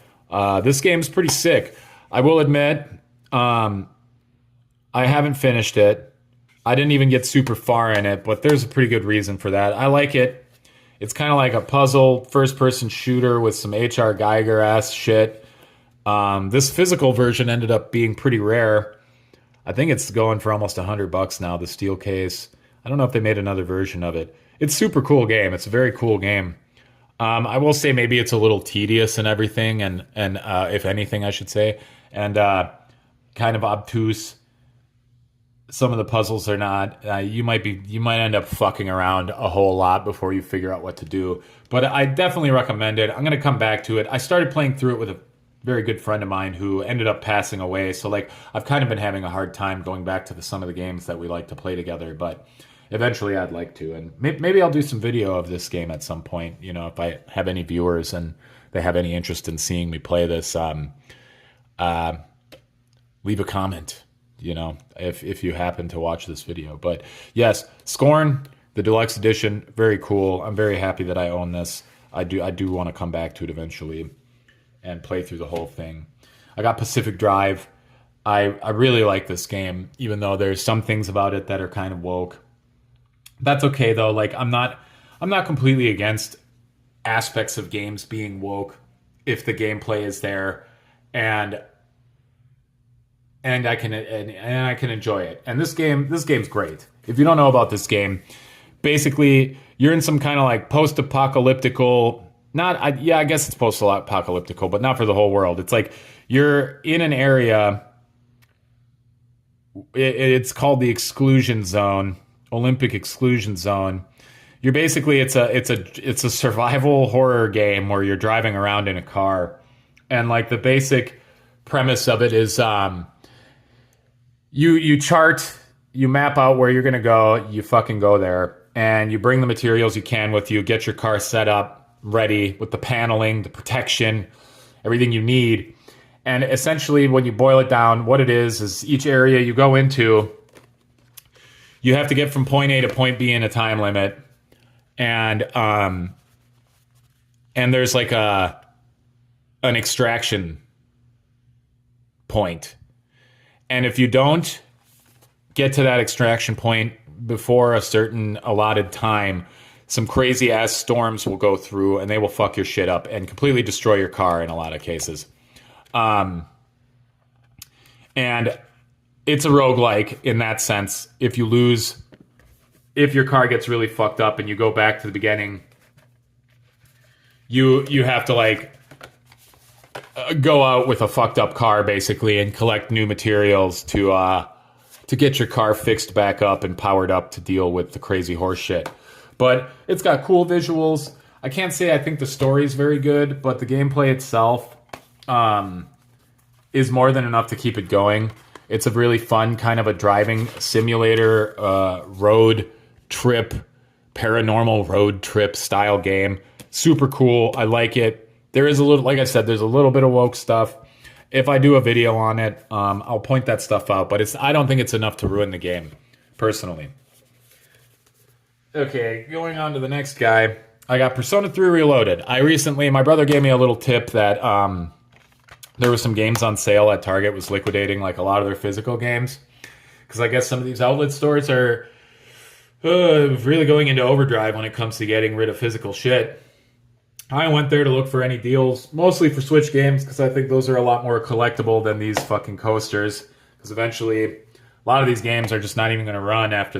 This game's pretty sick. I will admit, I haven't finished it. I didn't even get super far in it, but there's a pretty good reason for that. I like it. It's kind of like a puzzle first-person shooter with some H.R. Geiger-ass shit. This physical version ended up being pretty rare. I think it's going for almost $100 now, the steel case. I don't know if they made another version of it. It's a super cool game. It's a very cool game. I will say maybe it's a little tedious and everything, and if anything, I should say, and kind of obtuse. Some of the puzzles are not. You might end up fucking around a whole lot before you figure out what to do. But I definitely recommend it. I'm going to come back to it. I started playing through it with a very good friend of mine who ended up passing away. So like I've kind of been having a hard time going back to some of the games that we like to play together. But eventually I'd like to. And maybe I'll do some video of this game at some point. You know, if I have any viewers and they have any interest in seeing me play this, leave a comment. You know, if you happen to watch this video. But yes, Scorn, the deluxe edition, very cool. I'm very happy that I own this. I do want to come back to it eventually and play through the whole thing. I got Pacific Drive. I really like this game, even though there's some things about it that are kind of woke. That's okay though. Like I'm not completely against aspects of games being woke if the gameplay is there and I can enjoy it. And this game's great. If you don't know about this game, basically you're in some kind of like post-apocalyptical, I guess it's post-apocalyptical, but not for the whole world. It's like you're in an area. It's called the Exclusion Zone, Olympic Exclusion Zone. You're basically it's a survival horror game where you're driving around in a car, and like the basic premise of it is you chart, you map out where you're gonna go, you fucking go there, and you bring the materials you can with you, get your car set up, ready with the paneling, the protection, everything you need. And essentially, when you boil it down, what it is each area you go into, you have to get from point A to point B in a time limit, and there's like an extraction point. And if you don't get to that extraction point before a certain allotted time, some crazy ass storms will go through and they will fuck your shit up and completely destroy your car in a lot of cases. And it's a roguelike in that sense. If your car gets really fucked up and you go back to the beginning, you have to like go out with a fucked up car basically and collect new materials to get your car fixed back up and powered up to deal with the crazy horse shit. But it's got cool visuals. I can't say I think the story is very good, but the gameplay itself is more than enough to keep it going. It's a really fun kind of a driving simulator, road trip, paranormal road trip style game. Super cool. I like it. There is a little, like I said, there's a little bit of woke stuff. If I do a video on it, I'll point that stuff out. But I don't think it's enough to ruin the game, personally. Okay, going on to the next guy. I got Persona 3 Reloaded. My brother gave me a little tip that there were some games on sale at Target, was liquidating like a lot of their physical games. Because I guess some of these outlet stores are really going into overdrive when it comes to getting rid of physical shit. I went there to look for any deals, mostly for Switch games, because I think those are a lot more collectible than these fucking coasters. Because eventually, a lot of these games are just not even going to run after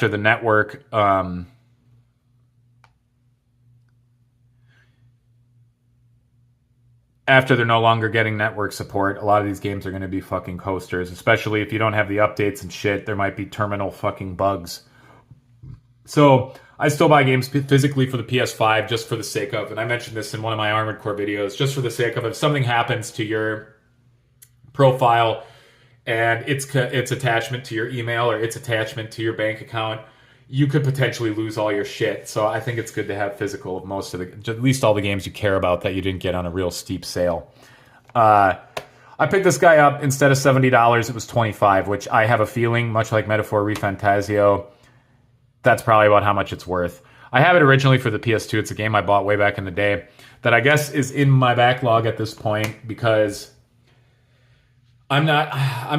the network. After they're no longer getting network support, a lot of these games are going to be fucking coasters, especially if you don't have the updates and shit. There might be terminal fucking bugs. So I still buy games physically for the PS5 just for the sake of, and I mentioned this in one of my Armored Core videos, just for the sake of if something happens to your profile and its attachment to your email or its attachment to your bank account, you could potentially lose all your shit. So I think it's good to have physical of most of at least all the games you care about that you didn't get on a real steep sale. I picked this guy up instead of $70, it was $25, which I have a feeling, much like Metaphor ReFantazio, that's probably about how much it's worth. I have it originally for the PS2. It's a game I bought way back in the day that I guess is in my backlog at this point because I'm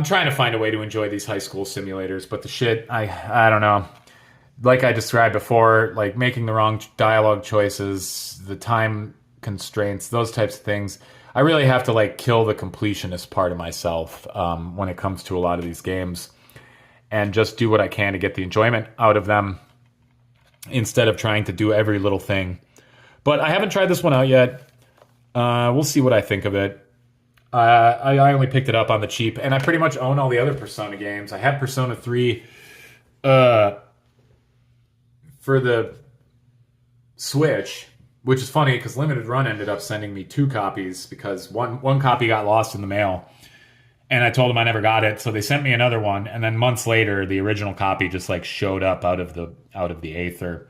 trying to find a way to enjoy these high school simulators, but the shit, I don't know. Like I described before, like making the wrong dialogue choices, the time constraints, those types of things. I really have to like kill the completionist part of myself when it comes to a lot of these games and just do what I can to get the enjoyment out of them instead of trying to do every little thing. But I haven't tried this one out yet. We'll see what I think of it. I only picked it up on the cheap, and I pretty much own all the other Persona games. I have Persona 3 for the Switch, which is funny because Limited Run ended up sending me 2 copies because one copy got lost in the mail, and I told them I never got it, so they sent me another one, and then months later, the original copy just like showed up out of the Aether.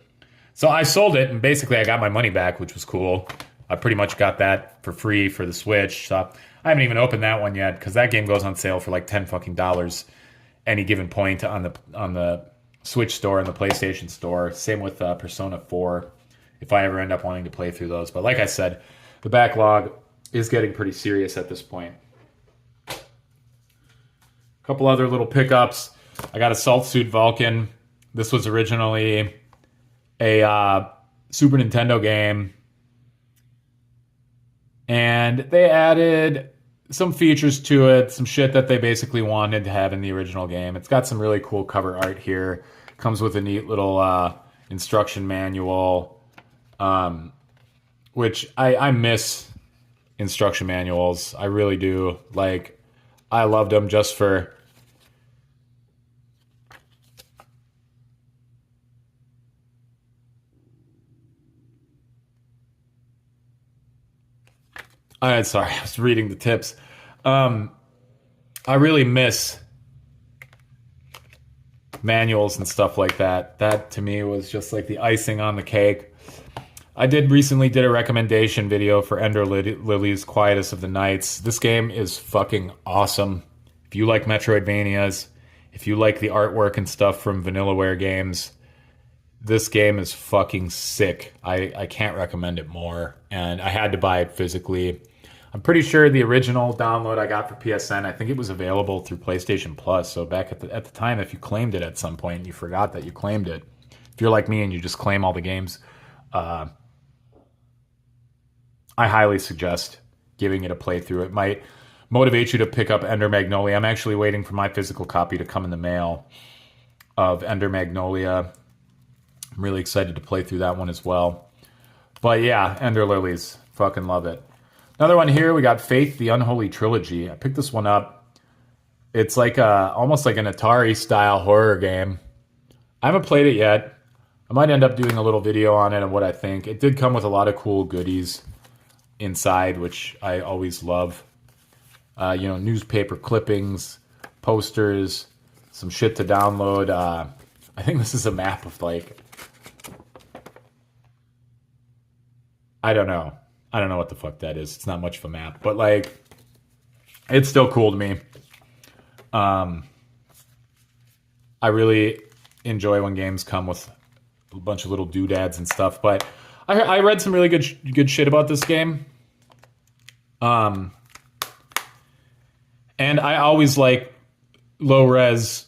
So I sold it, and basically I got my money back, which was cool. I pretty much got that for free for the Switch, so I haven't even opened that one yet because that game goes on sale for like $10 fucking any given point on the Switch store and the PlayStation store. Same with Persona 4 if I ever end up wanting to play through those. But like I said, the backlog is getting pretty serious at this point. A couple other little pickups. I got Assault Suit Vulcan. This was originally a Super Nintendo game. And they added some features to it, some shit that they basically wanted to have in the original game. It's got some really cool cover art here. Comes with a neat little instruction manual, which I miss instruction manuals. I really do. Like, I loved them just for... Sorry, I was reading the tips. I really miss manuals and stuff like that. That to me was just like the icing on the cake. I recently did a recommendation video for Ender Lilies Quietus of the Nights. This game is fucking awesome. If you like Metroidvanias, if you like the artwork and stuff from Vanillaware games, this game is fucking sick. I can't recommend it more. And I had to buy it physically. I'm pretty sure the original download I got for PSN, I think it was available through PlayStation Plus. So back at the time, if you claimed it at some point and you forgot that you claimed it, if you're like me and you just claim all the games, I highly suggest giving it a playthrough. It might motivate you to pick up Ender Magnolia. I'm actually waiting for my physical copy to come in the mail of Ender Magnolia. I'm really excited to play through that one as well. But yeah, Ender Lilies. Fucking love it. Another one here, we got Faith, the Unholy Trilogy. I picked this one up. It's like almost like an Atari-style horror game. I haven't played it yet. I might end up doing a little video on it and what I think. It did come with a lot of cool goodies inside, which I always love. Newspaper clippings, posters, some shit to download. I think this is a map of like... I don't know. I don't know what the fuck that is. It's not much of a map, but like, it's still cool to me. I really enjoy when games come with a bunch of little doodads and stuff. But I read some really good shit about this game. And I always like low res,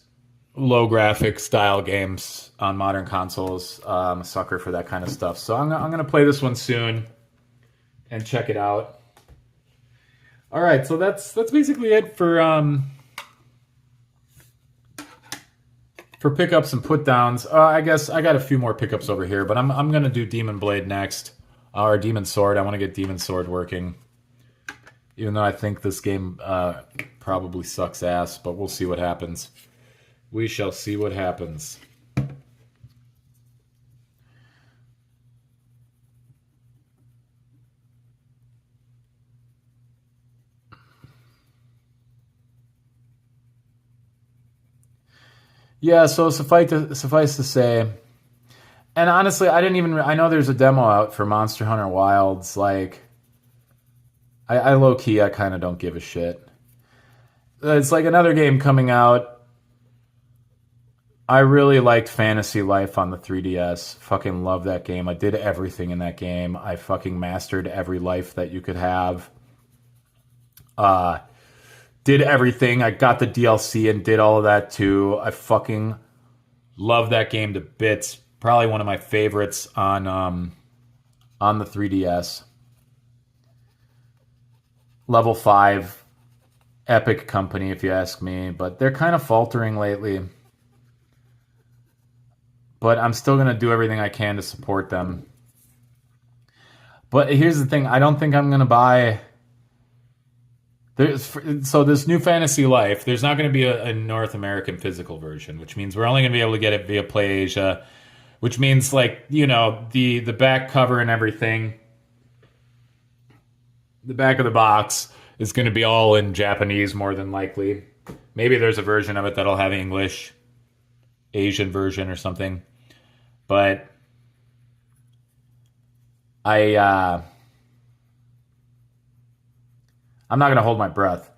low graphic style games on modern consoles. I'm a sucker for that kind of stuff. So I'm gonna play this one soon and check it out. All right, so that's basically it for pickups and put downs. I guess I got a few more pickups over here, but I'm gonna do Demon Blade next, or Demon Sword. I want to get Demon Sword working, even though I think this game probably sucks ass. But we'll see what happens. We shall see what happens. Yeah, so suffice to say, and honestly, I know there's a demo out for Monster Hunter Wilds. Like, I low key, I kind of don't give a shit. It's like another game coming out. I really liked Fantasy Life on the 3DS. Fucking love that game. I did everything in that game. I fucking mastered every life that you could have. Did everything. I got the DLC and did all of that too. I fucking love that game to bits. Probably one of my favorites on the 3DS. Level 5, epic company if you ask me, but they're kind of faltering lately. But I'm still going to do everything I can to support them. But here's the thing, I don't think I'm going to buy... So this new Fantasy Life, there's not going to be a North American physical version, which means we're only going to be able to get it via PlayAsia, which means, like, you know, the back cover and everything, the back of the box is going to be all in Japanese more than likely. Maybe there's a version of it that'll have English, Asian version or something. But I'm not going to hold my breath.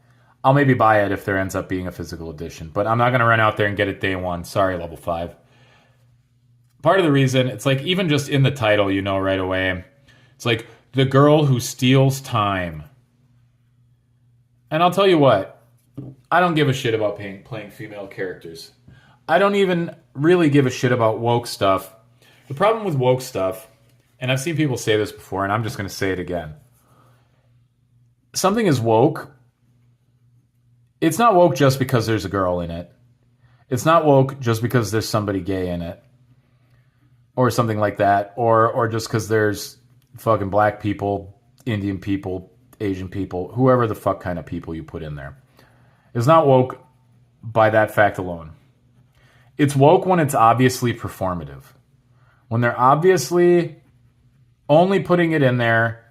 I'll maybe buy it if there ends up being a physical edition, but I'm not going to run out there and get it day one. Sorry, Level 5. Part of the reason, it's like, even just in the title, you know right away, it's like, the girl who steals time. And I'll tell you what, I don't give a shit about playing female characters. I don't even really give a shit about woke stuff. The problem with woke stuff, and I've seen people say this before, and I'm just going to say it again. Something is woke. It's not woke just because there's a girl in it. It's not woke just because there's somebody gay in it. Or something like that. Or just because there's fucking black people, Indian people, Asian people, whoever the fuck kind of people you put in there. It's not woke by that fact alone. It's woke when it's obviously performative. When they're obviously only putting it in there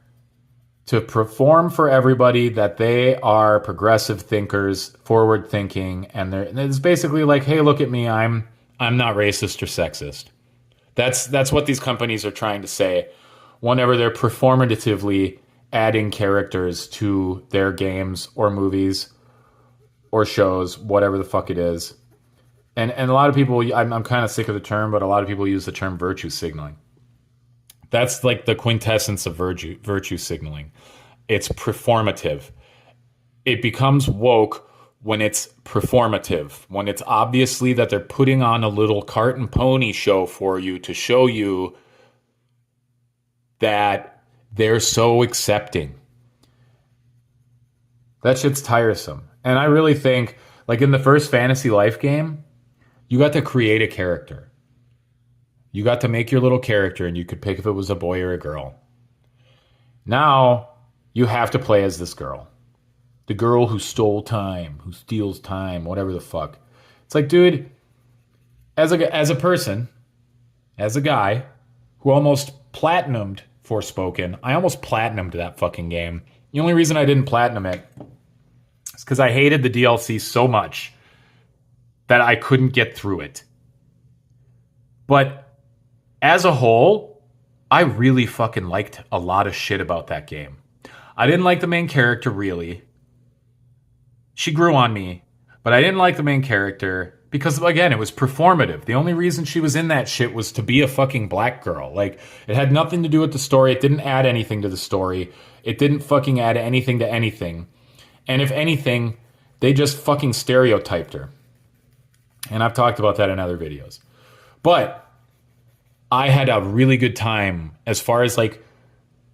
to perform for everybody that they are progressive thinkers, forward thinking, and it's basically like, hey, look at me, I'm not racist or sexist. That's what these companies are trying to say whenever they're performatively adding characters to their games or movies or shows, whatever the fuck it is. And a lot of people, I'm kind of sick of the term, but a lot of people use the term virtue signaling. That's like the quintessence of virtue signaling. It's performative. It becomes woke when it's performative, when it's obviously that they're putting on a little cart and pony show for you to show you that they're so accepting. That shit's tiresome. And I really think, like in the first Fantasy Life game, you got to create a character. You got to make your little character, and you could pick if it was a boy or a girl. Now, you have to play as this girl. The girl who stole time, who steals time, whatever the fuck. It's like, dude, as a person, as a guy who almost platinumed Forspoken, I almost platinumed that fucking game. The only reason I didn't platinum it is because I hated the DLC so much that I couldn't get through it. But as a whole, I really fucking liked a lot of shit about that game. I didn't like the main character, really. She grew on me, but I didn't like the main character because, again, it was performative. The only reason she was in that shit was to be a fucking black girl. Like, it had nothing to do with the story. It didn't add anything to the story. It didn't fucking add anything to anything. And if anything, they just fucking stereotyped her. And I've talked about that in other videos. But I had a really good time as far as like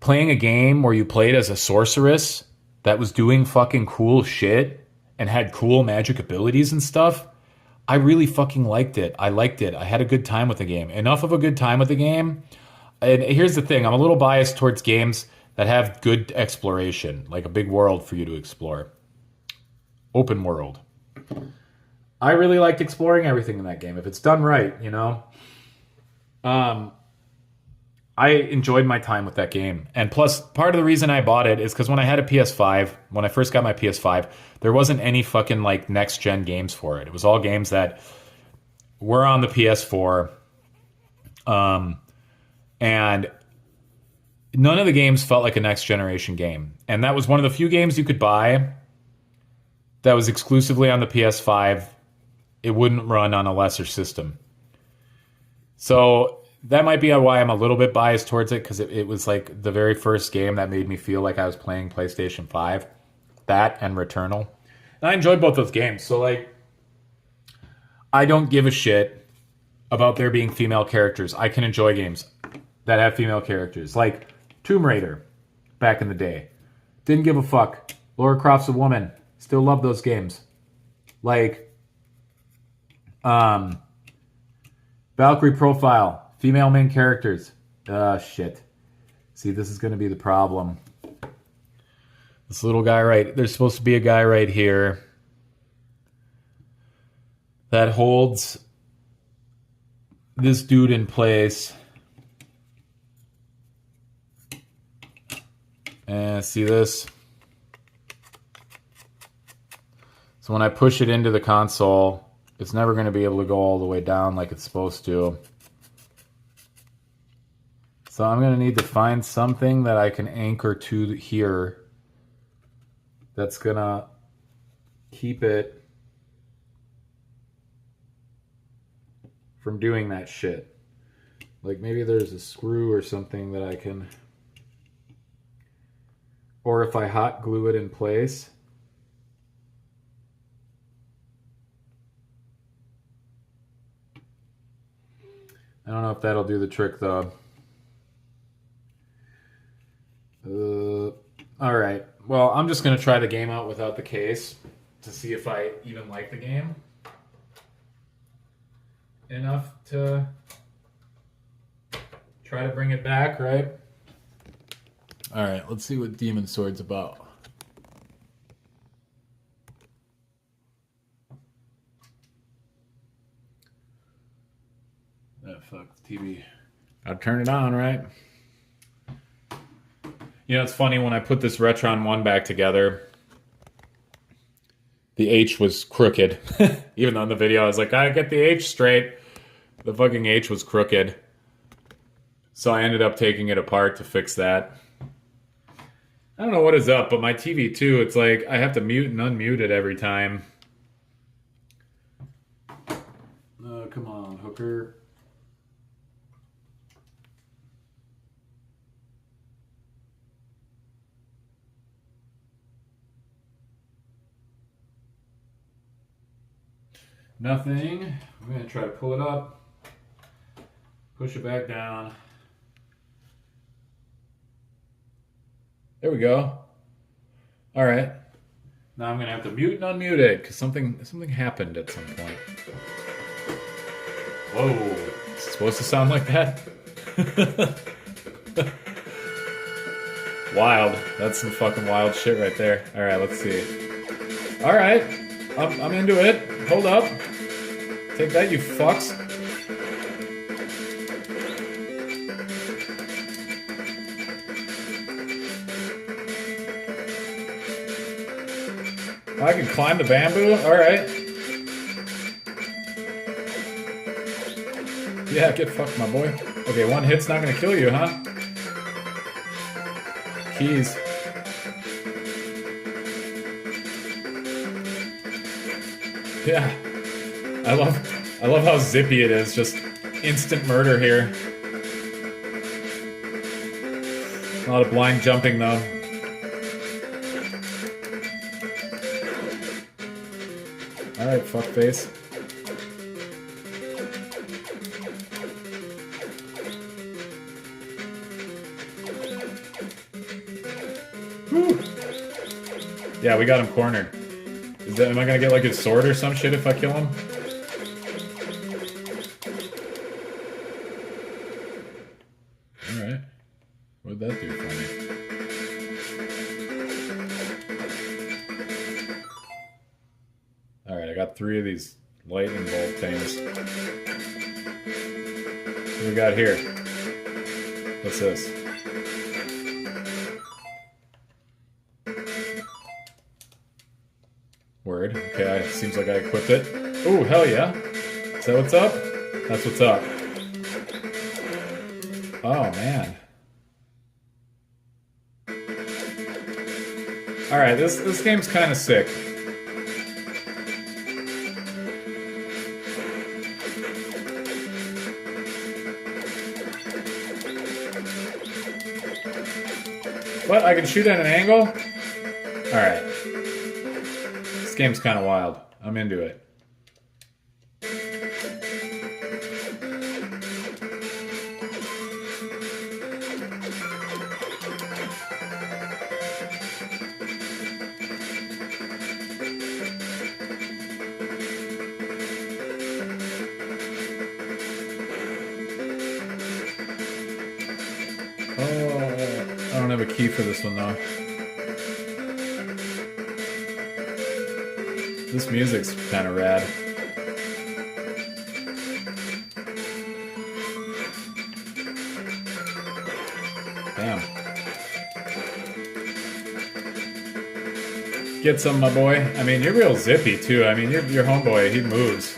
playing a game where you played as a sorceress that was doing fucking cool shit and had cool magic abilities and stuff. I really fucking liked it. I liked it. I had a good time with the game. Enough of a good time with the game. And here's the thing. I'm a little biased towards games that have good exploration, like a big world for you to explore. Open world. I really liked exploring everything in that game. If it's done right, you know. I enjoyed my time with that game. And plus, part of the reason I bought it is because when I had a PS5, when I first got my PS5, there wasn't any fucking like next gen games for it. It was all games that were on the PS4. And none of the games felt like a next generation game. And that was one of the few games you could buy that was exclusively on the PS5. It wouldn't run on a lesser system. So that might be why I'm a little bit biased towards it, because it was like the very first game that made me feel like I was playing PlayStation 5. That and Returnal. And I enjoyed both those games. So like, I don't give a shit about there being female characters. I can enjoy games that have female characters. Like Tomb Raider back in the day. Didn't give a fuck. Lara Croft's a woman. Still love those games. Like, Valkyrie Profile. Female main characters. Shit. See, this is going to be the problem. This little guy right... There's supposed to be a guy right here that holds this dude in place. And see this? So when I push it into the console, it's never going to be able to go all the way down like it's supposed to. So I'm going to need to find something that I can anchor to here that's going to keep it from doing that shit. Like maybe there's a screw or something that I can... Or if I hot glue it in place. I don't know if that'll do the trick though. All right. Well, I'm just going to try the game out without the case to see if I even like the game enough to try to bring it back, right? All right. Let's see what Demon Sword's about. Oh, fuck. The TV. I'll turn it on, right? You know, it's funny, when I put this Retron 1 back together, the H was crooked. Even though in the video I was like, I get the H straight. The fucking H was crooked. So I ended up taking it apart to fix that. I don't know what is up, but my TV too, it's like I have to mute and unmute it every time. Come on, hooker. Nothing. I'm going to try to pull it up. Push it back down. There we go. All right. Now I'm going to have to mute and unmute it because something happened at some point. Whoa. Is it supposed to sound like that? Wild. That's some fucking wild shit right there. All right, let's see. All right. I'm into it. Hold up. Take that, you fucks. I can climb the bamboo? Alright. Yeah, get fucked, my boy. Okay, one hit's not gonna kill you, huh? Keys. Yeah. I love how zippy it is. Just instant murder here. A lot of blind jumping though. Alright, fuckface. Whew. Yeah, we got him cornered. Am I gonna get like his sword or some shit if I kill him? Alright. What'd that do for me? Alright, I got 3 of these lightning bolt things. What do we got here? What's this? Word. Okay, seems like I equipped it. Oh, hell yeah. Is that what's up? That's what's up. Oh, man. Alright, this game's kind of sick. What? I can shoot at an angle? Alright. This game's kind of wild. I'm into it. Oh, I don't have a key for this one though. This music's kind of rad. Damn. Get some, my boy. I mean, you're real zippy too. I mean, your homeboy, he moves.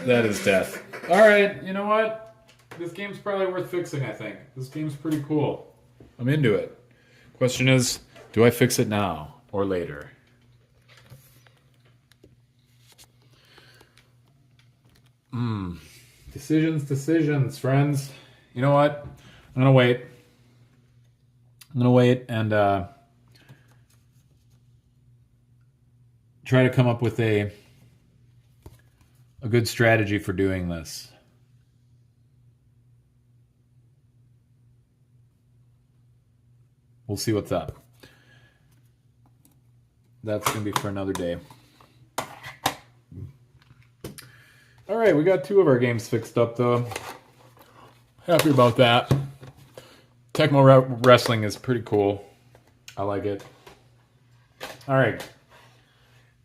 That is death. Alright, you know what? This game's probably worth fixing, I think. This game's pretty cool. I'm into it. Question is, do I fix it now or later? Decisions, friends. You know what? I'm gonna wait. I'm gonna wait and try to come up with a good strategy for doing this. We'll see what's up. That's going to be for another day. All right, we got 2 of our games fixed up, though. Happy about that. Tecmo Wrestling is pretty cool. I like it. All right.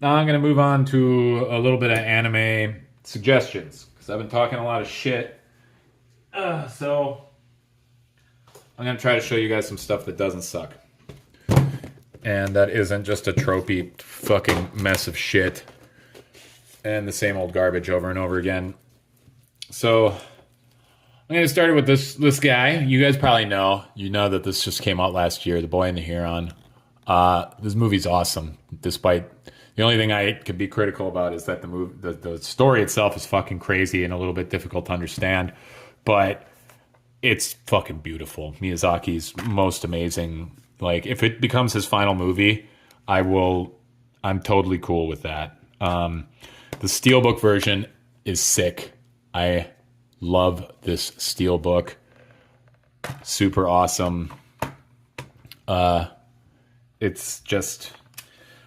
Now I'm going to move on to a little bit of anime suggestions, because I've been talking a lot of shit. So I'm going to try to show you guys some stuff that doesn't suck. And that isn't just a tropey fucking mess of shit and the same old garbage over and over again. So I'm going to start with this guy. You guys probably know. You know that this just came out last year, The Boy and the Heron. This movie's awesome, despite... The only thing I could be critical about is that the story itself is fucking crazy and a little bit difficult to understand, but it's fucking beautiful. Miyazaki's most amazing. Like, if it becomes his final movie, I'm totally cool with that. The Steelbook version is sick. I love this Steelbook. Super awesome. It's just...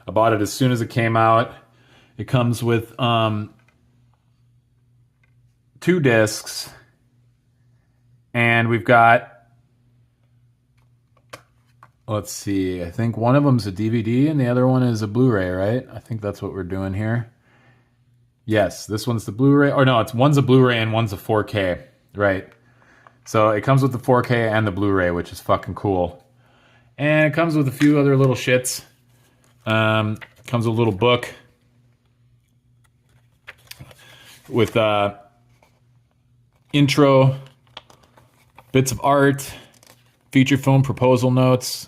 I bought it as soon as it came out. It comes with 2 discs. And we've got... Let's see. I think one of them's a DVD and the other one is a Blu-ray, right? I think that's what we're doing here. Yes, this one's the Blu-ray. Or no, one's a Blu-ray and one's a 4K. Right. So it comes with the 4K and the Blu-ray, which is fucking cool. And it comes with a few other little shits. Comes with a little book with intro, bits of art, feature film proposal notes.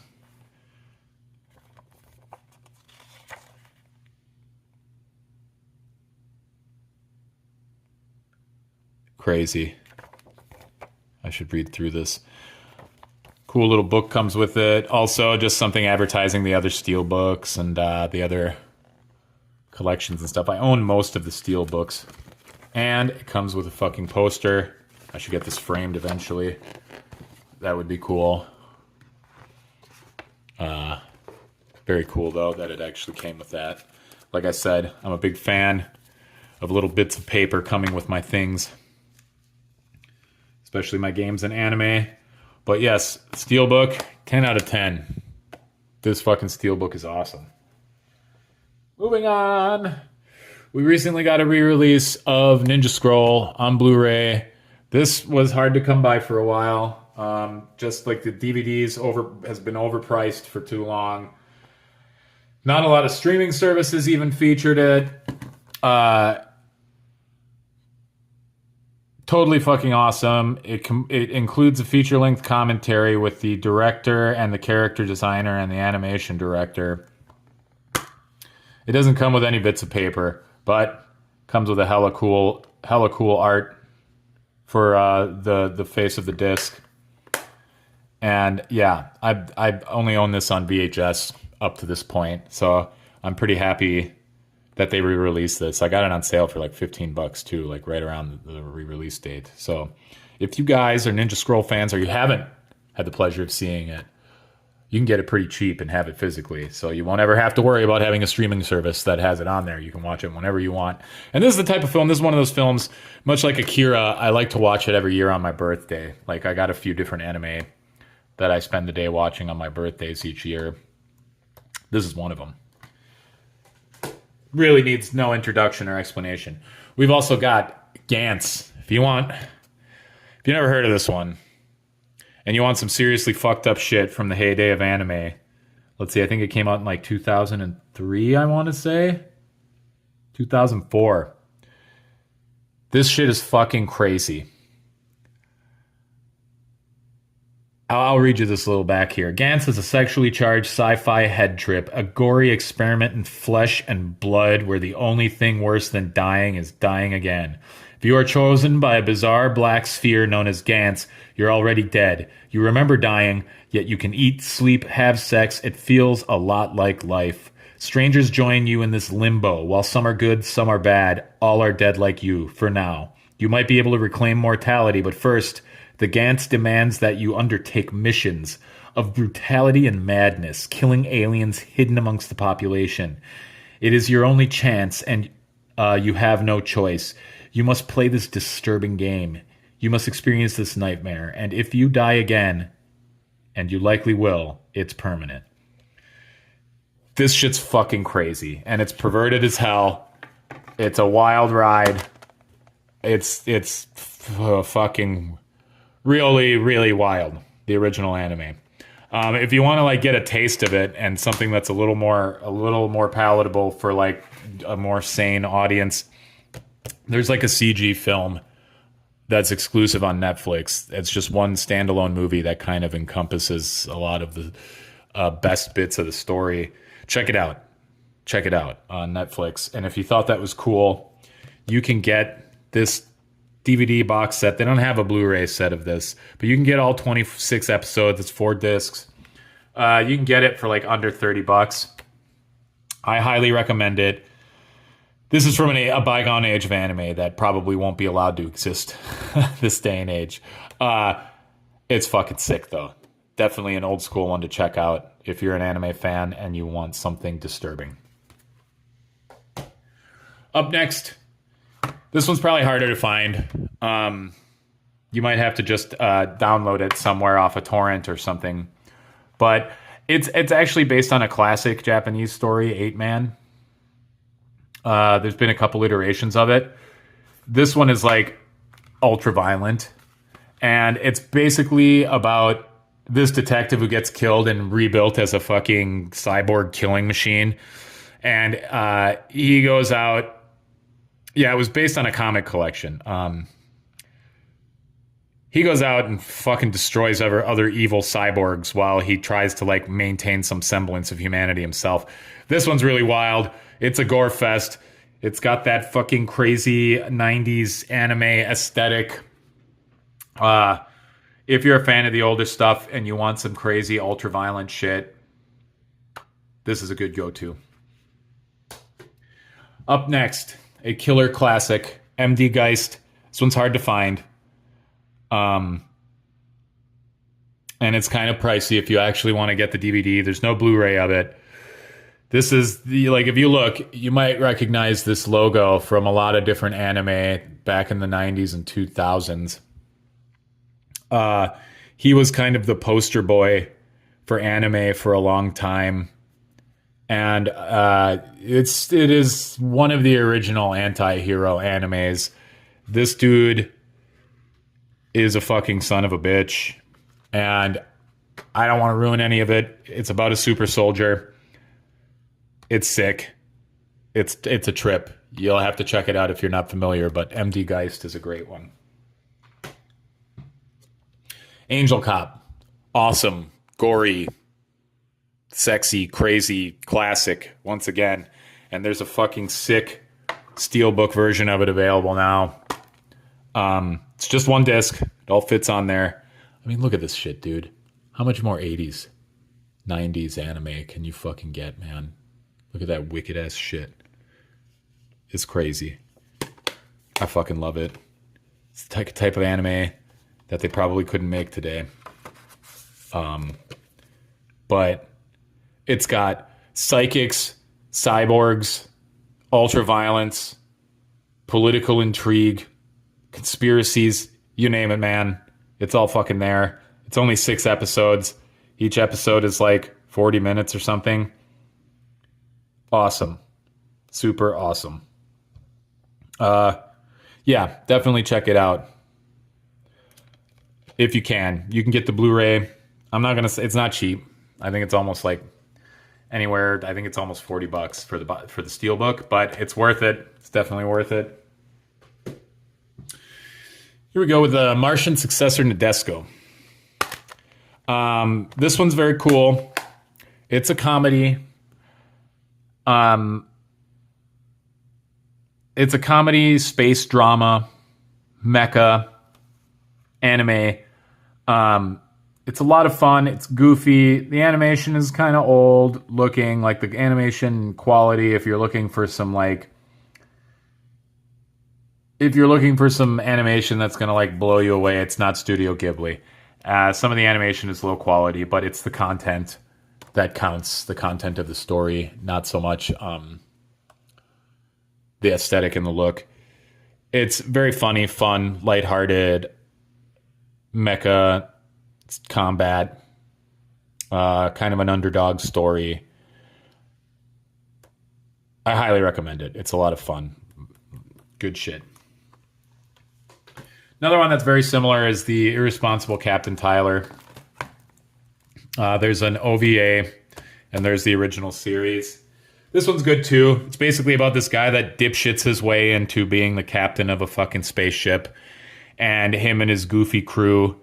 Crazy. I should read through this. Cool little book comes with it. Also, just something advertising the other Steel books and the other collections and stuff. I own most of the Steel books. And it comes with a fucking poster. I should get this framed eventually. That would be cool. Very cool, though, that it actually came with that. Like I said, I'm a big fan of little bits of paper coming with my things. Especially my games and anime. But yes, Steelbook, 10 out of 10. This fucking Steelbook is awesome. Moving on. We recently got a re-release of Ninja Scroll on Blu-ray. This was hard to come by for a while. Just like the DVDs has been overpriced for too long. Not a lot of streaming services even featured it. Totally fucking awesome. It includes a feature-length commentary with the director and the character designer and the animation director. It doesn't come with any bits of paper, but comes with a hella cool art for the face of the disc. And yeah, I've only owned this on VHS up to this point, so I'm pretty happy that they re-released this. I got it on sale for like $15 too, like right around the re-release date. So if you guys are Ninja Scroll fans or you haven't had the pleasure of seeing it, you can get it pretty cheap and have it physically. So you won't ever have to worry about having a streaming service that has it on there. You can watch it whenever you want. And this is the type of film, this is one of those films, much like Akira, I like to watch it every year on my birthday. Like I got a few different anime that I spend the day watching on my birthdays each year. This is one of them. Really needs no introduction or explanation. We've also got Gantz. If you never heard of this one, and you want some seriously fucked up shit from the heyday of anime, let's see, I think it came out in like 2003, I want to say. 2004. This shit is fucking crazy. I'll read you this little back here. Gantz is a sexually charged sci-fi head trip, a gory experiment in flesh and blood where the only thing worse than dying is dying again. If you are chosen by a bizarre black sphere known as Gantz, you're already dead. You remember dying, yet you can eat, sleep, have sex. It feels a lot like life. Strangers join you in this limbo. While some are good, some are bad. All are dead like you, for now. You might be able to reclaim mortality, but first, the Gantz demands that you undertake missions of brutality and madness, killing aliens hidden amongst the population. It is your only chance, and you have no choice. You must play this disturbing game. You must experience this nightmare, and if you die again, and you likely will, it's permanent. This shit's fucking crazy, and it's perverted as hell. It's a wild ride. It's fucking really, really wild, the original anime. If you want to like get a taste of it and something that's a little more palatable for like a more sane audience, there's like a CG film that's exclusive on Netflix. It's just one standalone movie that kind of encompasses a lot of the best bits of the story. Check it out. Check it out on Netflix. And if you thought that was cool, you can get this DVD box set. They don't have a Blu-ray set of this, but you can get all 26 episodes. It's 4 discs. You can get it for like under $30. I highly recommend it. This is from a bygone age of anime that probably won't be allowed to exist this day and age. It's fucking sick, though. Definitely an old school one to check out if you're an anime fan and you want something disturbing. Up next, this one's probably harder to find. You might have to just download it somewhere off a torrent or something. But it's actually based on a classic Japanese story, 8-Man. There's been a couple iterations of it. This one is like ultra violent. And it's basically about this detective who gets killed and rebuilt as a fucking cyborg killing machine. And he goes out. Yeah, it was based on a comic collection. He goes out and fucking destroys other evil cyborgs while he tries to like maintain some semblance of humanity himself. This one's really wild. It's a gore fest. It's got that fucking crazy 90s anime aesthetic. If you're a fan of the older stuff and you want some crazy ultra-violent shit, this is a good go-to. Up next, a killer classic, MD Geist. This one's hard to find. And it's kind of pricey if you actually want to get the DVD. There's no Blu-ray of it. This is the, like, if you look, you might recognize this logo from a lot of different anime back in the 90s and 2000s. He was kind of the poster boy for anime for a long time. And it is one of the original anti-hero animes. This dude is a fucking son of a bitch. And I don't want to ruin any of it. It's about a super soldier. It's sick. It's a trip. You'll have to check it out if you're not familiar, but MD Geist is a great one. Angel Cop. Awesome. Gory. Sexy. Crazy. Classic. Once again. And there's a fucking sick steelbook version of it available now. It's just one disc. It all fits on there. I mean, look at this shit, dude. How much more 80s, 90s anime can you fucking get, man? Look at that wicked ass shit. It's crazy. I fucking love it. It's the type of anime that they probably couldn't make today. But it's got psychics, cyborgs, ultra-violence, political intrigue, conspiracies, you name it, man. It's all fucking there. It's only 6 episodes. Each episode is like 40 minutes or something. Awesome. Super awesome. Yeah, definitely check it out. If you can. You can get the Blu-ray. I'm not going to say it's not cheap. I think it's almost like anywhere. I think it's almost $40 for the Steelbook, but it's worth it. It's definitely worth it. Here we go with the Martian successor, Nadesco. This one's very cool. It's a comedy. It's a comedy, space drama, mecha, anime. It's a lot of fun. It's goofy. The animation is kind of old looking, like the animation quality. If you're looking for some animation that's going to like blow you away, it's not Studio Ghibli. Some of the animation is low quality, but it's the content that counts, the content of the story, not so much the aesthetic and the look. It's very funny, fun, lighthearted, mecha combat, kind of an underdog story. I highly recommend it. It's a lot of fun. Good shit. Another one that's very similar is the Irresponsible Captain Tyler. There's an OVA, and there's the original series. This one's good too. It's basically about this guy that dipshits his way into being the captain of a fucking spaceship, and him and his goofy crew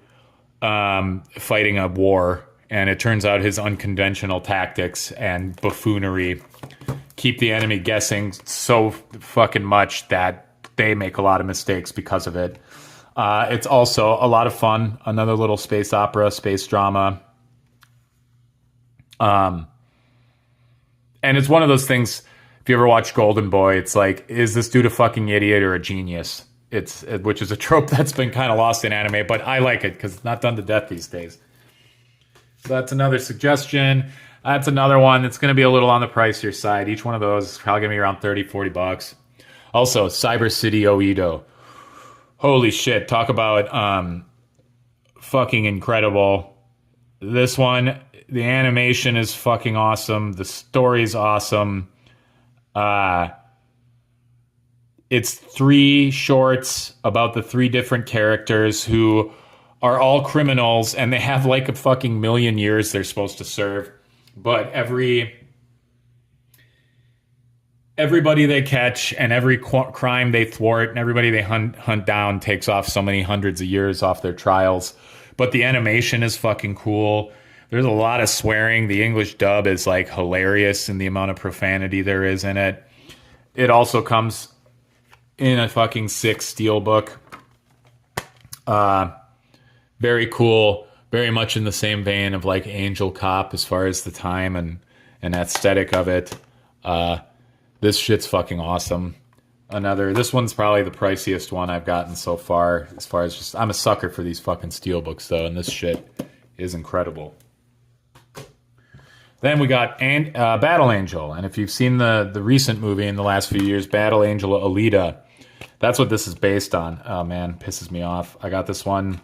fighting a war. And it turns out his unconventional tactics and buffoonery keep the enemy guessing so fucking much that they make a lot of mistakes because of it. It's also a lot of fun. Another little space opera, space drama. And it's one of those things, if you ever watch Golden Boy, it's like, is this dude a fucking idiot or a genius? Which is a trope that's been kind of lost in anime, but I like it because it's not done to death these days. So that's another suggestion. That's another one that's going to be a little on the pricier side. Each one of those is probably going to be around $30-$40. Also, Cyber City Oedo. Holy shit, talk about fucking incredible. This one, the animation is fucking awesome. The story's awesome. It's 3 shorts about the 3 different characters who are all criminals, and they have like a fucking million years they're supposed to serve. But everybody they catch and every crime they thwart and everybody they hunt down takes off so many hundreds of years off their trials. But the animation is fucking cool. There's a lot of swearing. The English dub is like hilarious in the amount of profanity there is in it. It also comes in a fucking sick steelbook. Very cool. Very much in the same vein of like Angel Cop as far as the time and aesthetic of it. This shit's fucking awesome. This one's probably the priciest one I've gotten so far. As far as just, I'm a sucker for these fucking steelbooks though, and this shit is incredible. Then we got Battle Angel, and if you've seen the recent movie in the last few years, Battle Angel Alita, that's what this is based on. Oh man, pisses me off. I got this one,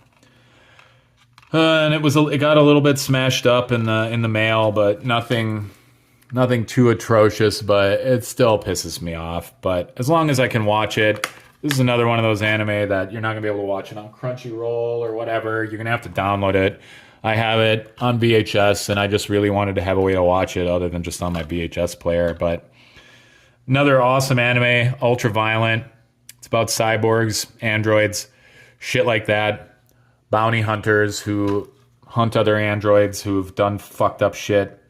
and it got a little bit smashed up in the mail, but nothing too atrocious. But it still pisses me off. But as long as I can watch it, this is another one of those anime that you're not gonna be able to watch it on Crunchyroll or whatever. You're gonna have to download it. I have it on VHS, and I just really wanted to have a way to watch it other than just on my VHS player. But another awesome anime, ultra violent. It's about cyborgs, androids, shit like that. Bounty hunters who hunt other androids who've done fucked up shit.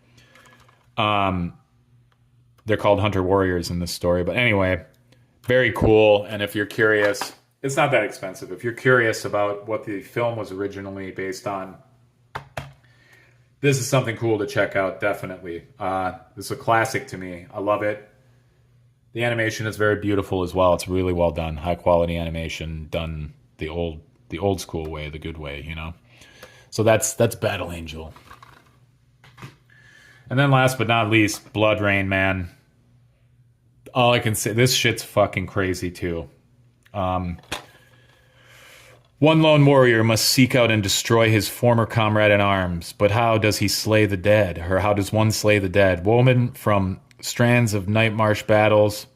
They're called hunter warriors in this story. But anyway, very cool. And if you're curious, it's not that expensive. If you're curious about what the film was originally based on, this is something cool to check out, definitely. This is a classic to me. I love it. The animation is very beautiful as well. It's really well done. High quality animation done the old school way, the good way, you know. So that's Battle Angel. And then last but not least, Blood Rain, man. All I can say, this shit's fucking crazy too. One lone warrior must seek out and destroy his former comrade in arms, but how does he slay the dead? Or how does one slay the dead? Woven from strands of night marsh battles,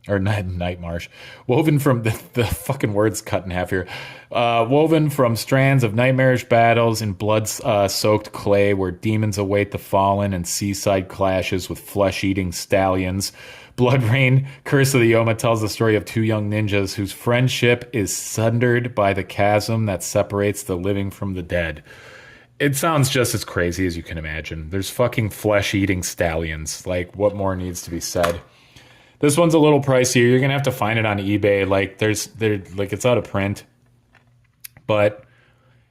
or night marsh, woven from the fucking words cut in half here. Woven from strands of nightmarish battles in blood-soaked clay, where demons await the fallen and seaside clashes with flesh-eating stallions. Blood Rain, Curse of the Yoma tells the story of two young ninjas whose friendship is sundered by the chasm that separates the living from the dead. It sounds just as crazy as you can imagine. There's fucking flesh-eating stallions. Like, what more needs to be said? This one's a little pricier. You're gonna have to find it on eBay. Like, it's out of print, but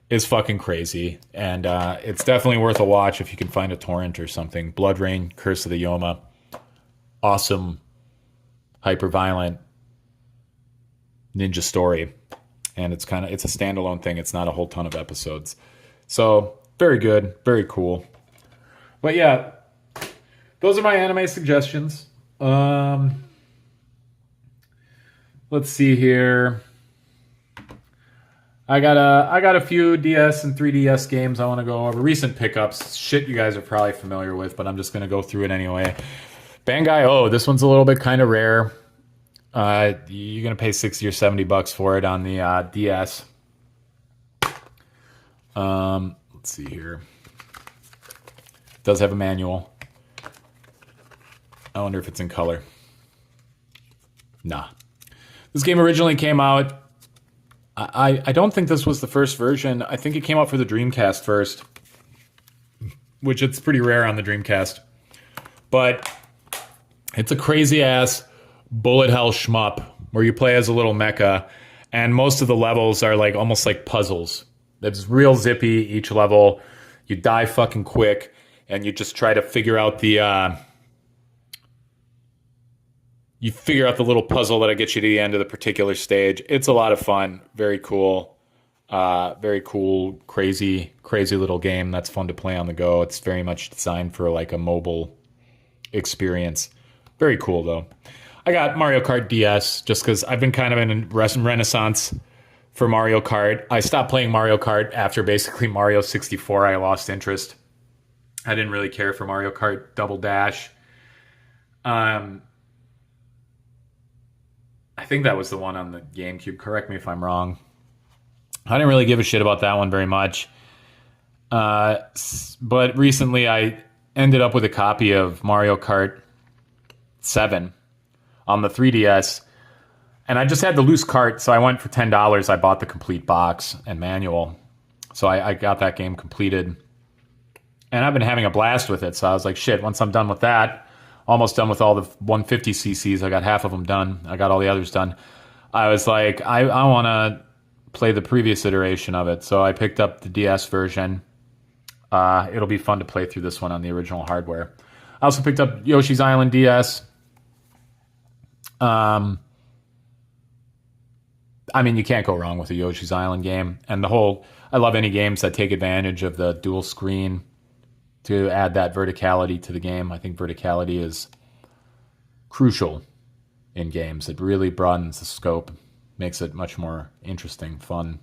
it's fucking crazy, and it's definitely worth a watch if you can find a torrent or something. Blood Rain, Curse of the Yoma. Awesome, hyper-violent ninja story. And it's a standalone thing. It's not a whole ton of episodes. So, very good, very cool. But yeah, those are my anime suggestions. Let's see here. I got a few DS and 3DS games I want to go over. Recent pickups, shit you guys are probably familiar with, but I'm just going to go through it anyway. Bangai O, this one's a little bit kind of rare. You're going to pay $60 or $70 for it on the DS. Let's see here. It does have a manual. I wonder if it's in color. Nah. This game originally came out. I don't think this was the first version. I think it came out for the Dreamcast first, which it's pretty rare on the Dreamcast. But it's a crazy-ass bullet hell shmup where you play as a little mecha, and most of the levels are like almost like puzzles. It's real zippy, each level. You die fucking quick, and you just try to figure out the little puzzle that'll get you to the end of the particular stage. It's a lot of fun. Very cool. Very cool, crazy little game that's fun to play on the go. It's very much designed for like a mobile experience. Very cool, though. I got Mario Kart DS just because I've been kind of in a renaissance for Mario Kart. I stopped playing Mario Kart after basically Mario 64. I lost interest. I didn't really care for Mario Kart Double Dash. I think that was the one on the GameCube. Correct me if I'm wrong. I didn't really give a shit about that one very much. But recently I ended up with a copy of Mario Kart 7 on the 3DS. And I just had the loose cart, so I went for $10. I bought the complete box and manual. So I got that game completed. And I've been having a blast with it. So I was like, shit, once I'm done with that, almost done with all the 150cc's, I got half of them done. I got all the others done. I was like, I want to play the previous iteration of it. So I picked up the DS version. It'll be fun to play through this one on the original hardware. I also picked up Yoshi's Island DS. I mean, you can't go wrong with a Yoshi's Island game. And I love any games that take advantage of the dual screen to add that verticality to the game. I think verticality is crucial in games. It really broadens the scope, makes it much more interesting, fun,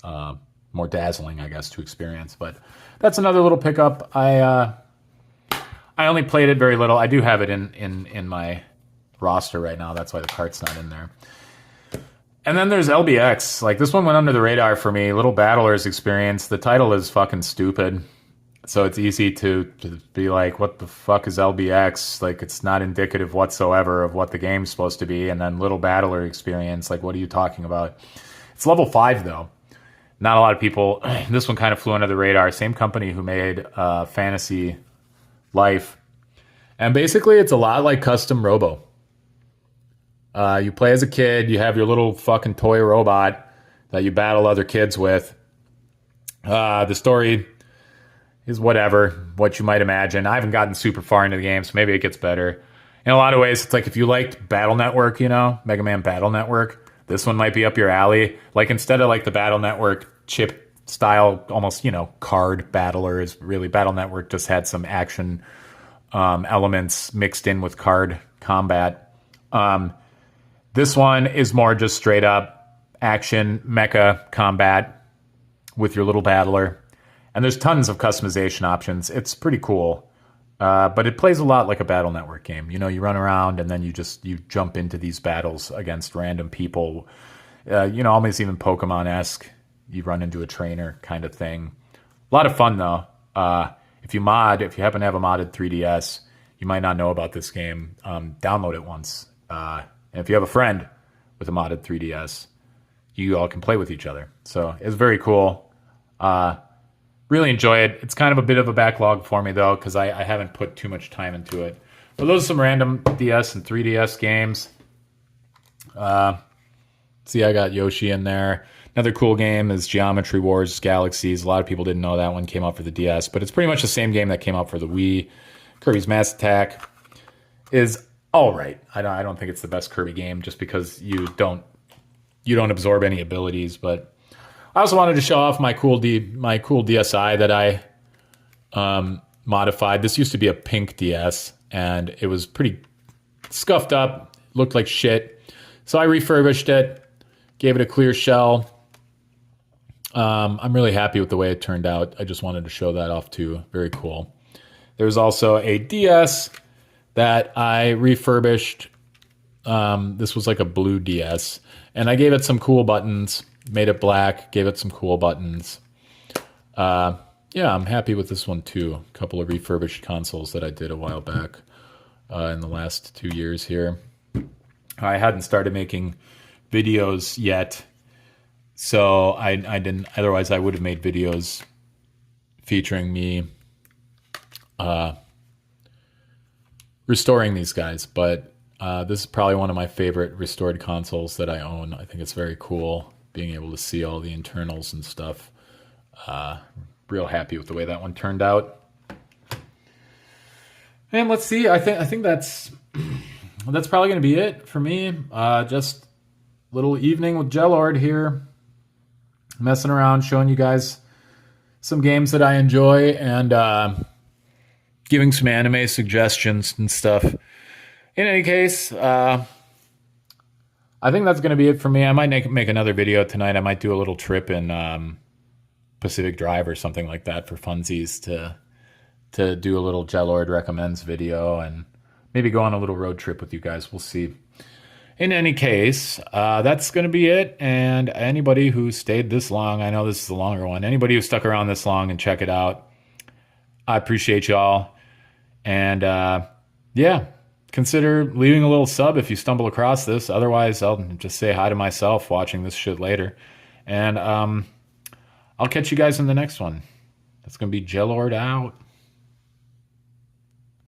more dazzling, I guess, to experience. But that's another little pickup. I only played it very little. I do have it in my roster right now. That's why the cart's not in there. And then there's LBX. Like, this one went under the radar for me. Little Battler's Experience. The title is fucking stupid. So it's easy to be like, what the fuck is LBX? Like, it's not indicative whatsoever of what the game's supposed to be. And then Little Battler Experience. Like, what are you talking about? It's level 5, though. Not a lot of people. This one kind of flew under the radar. Same company who made Fantasy Life. And basically, it's a lot like Custom Robo. You play as a kid. You have your little fucking toy robot that you battle other kids with. The story is what you might imagine. I haven't gotten super far into the game, so maybe it gets better. In a lot of ways, it's like if you liked Battle Network, Mega Man Battle Network, this one might be up your alley. Like, instead of like the Battle Network chip style, almost, card battlers, really Battle Network just had some action elements mixed in with card combat. This one is more just straight up action mecha combat with your little battler. And there's tons of customization options. It's pretty cool. But it plays a lot like a Battle Network game. You run around and then you jump into these battles against random people. Almost even Pokemon-esque. You run into a trainer kind of thing. A lot of fun, though. If you happen to have a modded 3DS, you might not know about this game. Download it once. And if you have a friend with a modded 3DS, you all can play with each other. So it's very cool. Really enjoy it. It's kind of a bit of a backlog for me, though, because I haven't put too much time into it. But those are some random DS and 3DS games. See, I got Yoshi in there. Another cool game is Geometry Wars Galaxies. A lot of people didn't know that one came out for the DS, but it's pretty much the same game that came out for the Wii. Kirby's Mass Attack is all right. I don't think it's the best Kirby game just because you don't absorb any abilities, but I also wanted to show off my cool DSi that I modified. This used to be a pink DS, and it was pretty scuffed up, looked like shit. So I refurbished it, gave it a clear shell. I'm really happy with the way it turned out. I just wanted to show that off too. Very cool. There's also a DS that I refurbished. This was like a blue DS, and I gave it some cool buttons. Made it black, gave it some cool buttons. Yeah, I'm happy with this one too. A couple of refurbished consoles that I did a while back in the last 2 years here. I hadn't started making videos yet, so I didn't. Otherwise, I would have made videos featuring me restoring these guys. But this is probably one of my favorite restored consoles that I own. I think it's very cool, being able to see all the internals and stuff. Real happy with the way that one turned out. And let's see. I think that's probably going to be it for me. Just little evening with Jellord here, messing around, showing you guys some games that I enjoy, and giving some anime suggestions and stuff. In any case, I think that's going to be it for me. I might make another video tonight. I might do a little trip in Pacific Drive or something like that for funsies to do a little Jellord Recommends video and maybe go on a little road trip with you guys. We'll see. In any case, that's going to be it. And anybody who stayed this long, I know this is the longer one. Anybody who stuck around this long and check it out, I appreciate y'all. And yeah, consider leaving a little sub if you stumble across this. Otherwise, I'll just say hi to myself watching this shit later. And I'll catch you guys in the next one. That's going to be Jellord out.